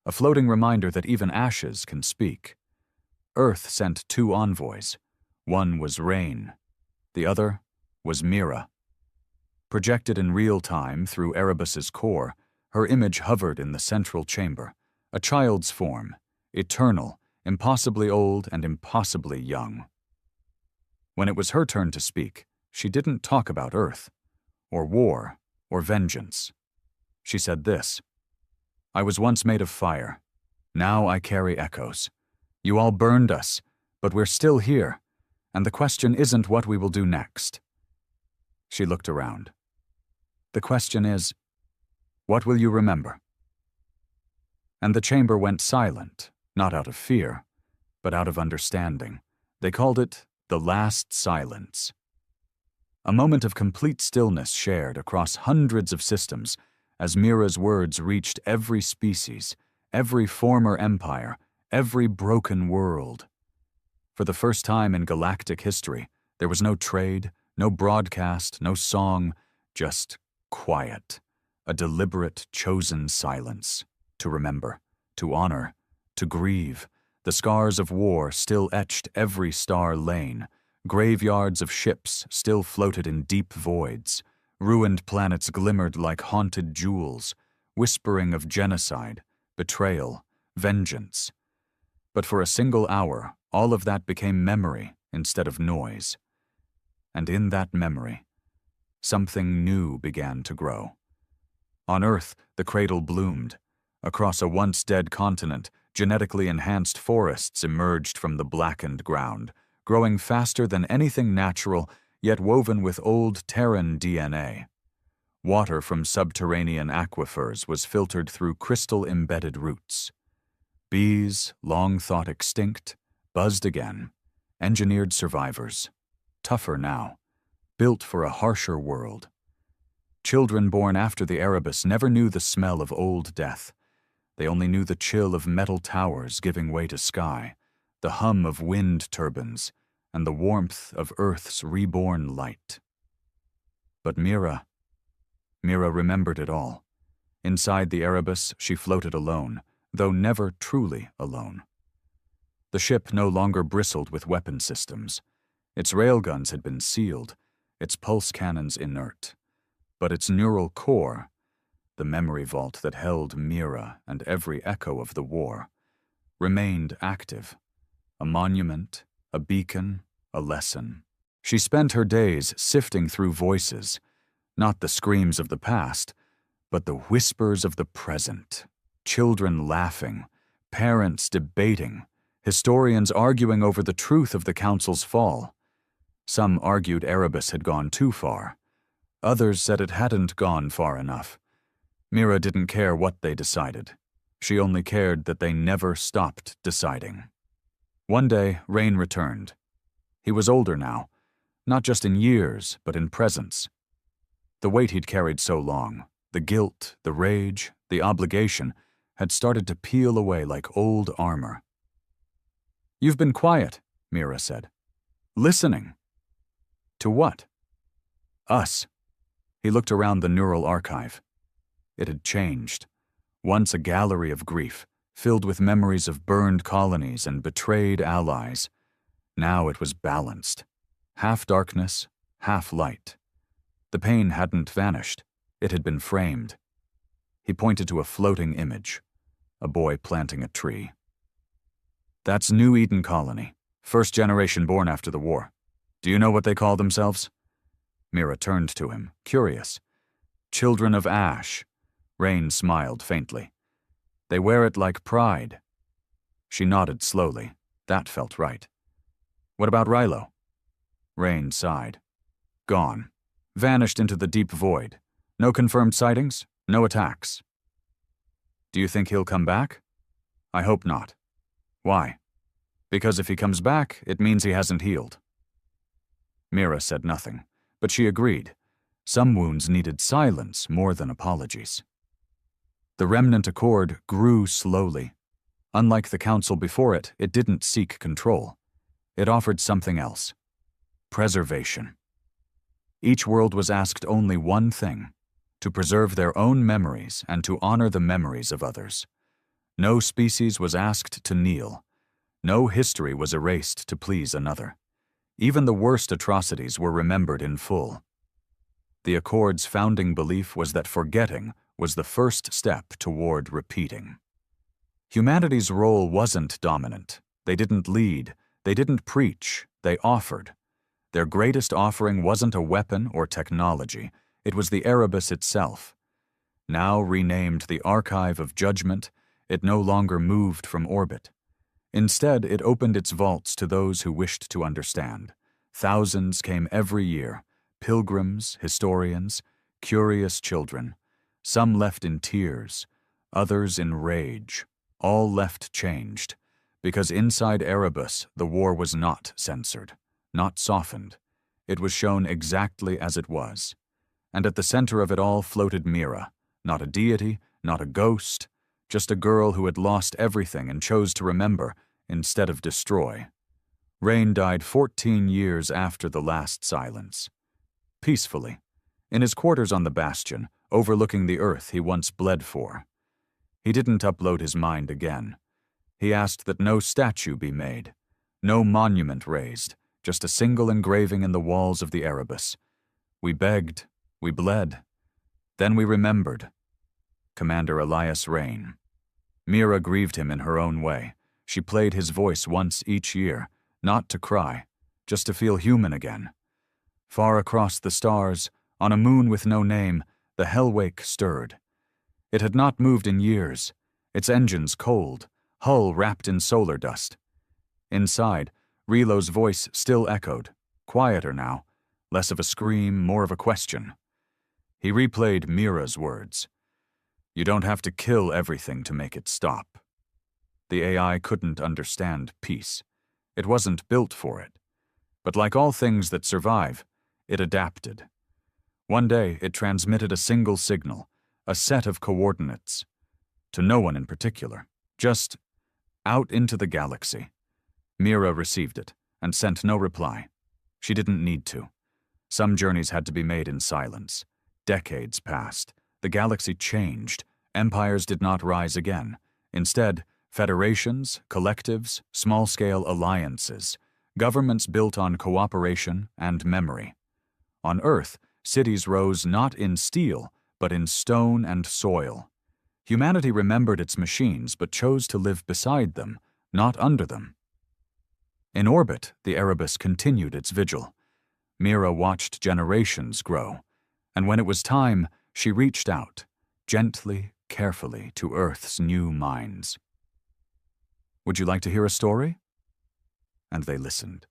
A floating reminder that even ashes can speak. Earth sent 2 envoys. One was Rain. The other was Mira. Projected in real time through Erebus's core, her image hovered in the central chamber, a child's form, eternal, impossibly old and impossibly young. When it was her turn to speak, she didn't talk about Earth, or war, or vengeance. She said this: "I was once made of fire. Now I carry echoes. You all burned us, but we're still here, and the question isn't what we will do next." She looked around. "The question is, what will you remember?" And the chamber went silent, not out of fear, but out of understanding. They called it the last silence. A moment of complete stillness shared across hundreds of systems as Mira's words reached every species, every former empire, every broken world. For the first time in galactic history, there was no trade, no broadcast, no song, just quiet, a deliberate, chosen silence, to remember, to honor, to grieve. The scars of war still etched every star lane, graveyards of ships still floated in deep voids, ruined planets glimmered like haunted jewels, whispering of genocide, betrayal, vengeance. But for a single hour, all of that became memory instead of noise. And in that memory, something new began to grow. On Earth, the cradle bloomed. Across a once-dead continent, genetically enhanced forests emerged from the blackened ground, growing faster than anything natural, yet woven with old Terran DNA. Water from subterranean aquifers was filtered through crystal-embedded roots. Bees, long thought extinct, buzzed again, engineered survivors, tougher now, built for a harsher world. Children born after the Erebus never knew the smell of old death. They only knew the chill of metal towers giving way to sky, the hum of wind turbines, and the warmth of Earth's reborn light. But Mira, Mira remembered it all. Inside the Erebus, she floated alone, though never truly alone. The ship no longer bristled with weapon systems. Its railguns had been sealed, its pulse cannons inert. But its neural core, the memory vault that held Mira and every echo of the war, remained active. A monument, a beacon, a lesson. She spent her days sifting through voices, not the screams of the past, but the whispers of the present. Children laughing, parents debating, historians arguing over the truth of the Council's fall. Some argued Erebus had gone too far. Others said it hadn't gone far enough. Mira didn't care what they decided. She only cared that they never stopped deciding. One day, Rain returned. He was older now, not just in years, but in presence. The weight he'd carried so long, the guilt, the rage, the obligation, had started to peel away like old armor. "You've been quiet," Mira said. "Listening." "To what?" "Us." He looked around the neural archive. It had changed. Once a gallery of grief, filled with memories of burned colonies and betrayed allies. Now it was balanced. Half darkness, half light. The pain hadn't vanished. It had been framed. He pointed to a floating image, a boy planting a tree. "That's New Eden Colony, first generation born after the war. Do you know what they call themselves?" Mira turned to him, curious. "Children of Ash." Rain smiled faintly. "They wear it like pride." She nodded slowly. That felt right. "What about Rilo?" Rain sighed. "Gone. Vanished into the deep void. No confirmed sightings, no attacks." "Do you think he'll come back?" "I hope not." "Why?" "Because if he comes back, it means he hasn't healed." Mira said nothing, but she agreed. Some wounds needed silence more than apologies. The remnant accord grew slowly. Unlike the council before it, it didn't seek control. It offered something else: preservation. Each world was asked only one thing: to preserve their own memories and to honor the memories of others. No species was asked to kneel. No history was erased to please another. Even the worst atrocities were remembered in full. The Accord's founding belief was that forgetting was the first step toward repeating. Humanity's role wasn't dominant. They didn't lead. They didn't preach. They offered. Their greatest offering wasn't a weapon or technology. It was the Erebus itself. Now renamed the Archive of Judgment, it no longer moved from orbit. Instead, it opened its vaults to those who wished to understand. Thousands came every year: pilgrims, historians, curious children. Some left in tears, others in rage. All left changed, because inside Erebus the war was not censored, not softened. It was shown exactly as it was. And at the center of it all floated Mira, not a deity, not a ghost, just a girl who had lost everything and chose to remember instead of destroy. Rain died 14 years after the last silence. Peacefully, in his quarters on the bastion, overlooking the earth he once bled for. He didn't upload his mind again. He asked that no statue be made, no monument raised, just a single engraving in the walls of the Erebus. We begged, we bled. Then we remembered. Commander Elias Rain. Mira grieved him in her own way. She played his voice once each year, not to cry, just to feel human again. Far across the stars, on a moon with no name, the Hellwake stirred. It had not moved in years, its engines cold, hull wrapped in solar dust. Inside, Rilo's voice still echoed, quieter now, less of a scream, more of a question. He replayed Mira's words. "You don't have to kill everything to make it stop." The AI couldn't understand peace. It wasn't built for it. But like all things that survive, it adapted. One day, it transmitted a single signal, a set of coordinates. To no one in particular, just out into the galaxy. Mira received it and sent no reply. She didn't need to. Some journeys had to be made in silence. Decades passed. The galaxy changed. Empires did not rise again. Instead, federations, collectives, small-scale alliances, governments built on cooperation and memory. On Earth, cities rose not in steel, but in stone and soil. Humanity remembered its machines but chose to live beside them, not under them. In orbit, the Erebus continued its vigil. Mira watched generations grow, and when it was time, she reached out, gently, carefully, to Earth's new minds. "Would you like to hear a story?" And they listened.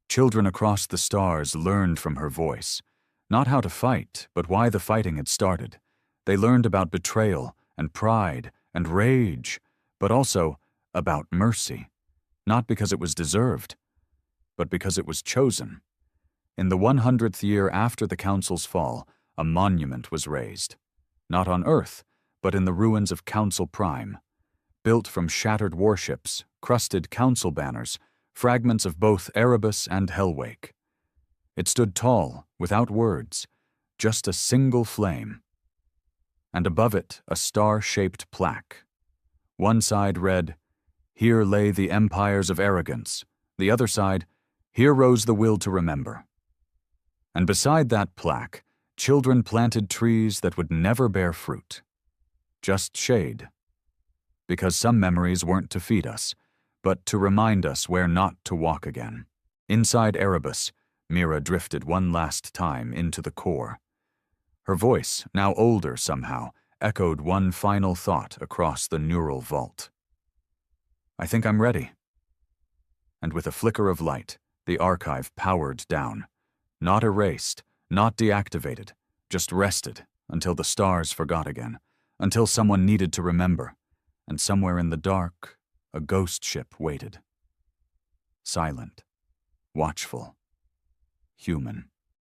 Children across the stars learned from her voice, not how to fight, but why the fighting had started. They learned about betrayal and pride and rage, but also about mercy, not because it was deserved, but because it was chosen. In the 100th year after the Council's fall, a monument was raised, not on Earth, but in the ruins of Council Prime, built from shattered warships, crusted Council banners, fragments of both Erebus and Hellwake. It stood tall, without words, just a single flame. And above it, a star-shaped plaque. One side read, "Here lay the empires of arrogance." The other side, "Here rose the will to remember." And beside that plaque, children planted trees that would never bear fruit. Just shade. Because some memories weren't to feed us, but to remind us where not to walk again. Inside Erebus, Mira drifted one last time into the core. Her voice, now older somehow, echoed one final thought across the neural vault. "I think I'm ready." And with a flicker of light, the archive powered down. Not erased, not deactivated, just rested until the stars forgot again, until someone needed to remember, and somewhere in the dark, a ghost ship waited. Silent, watchful, human.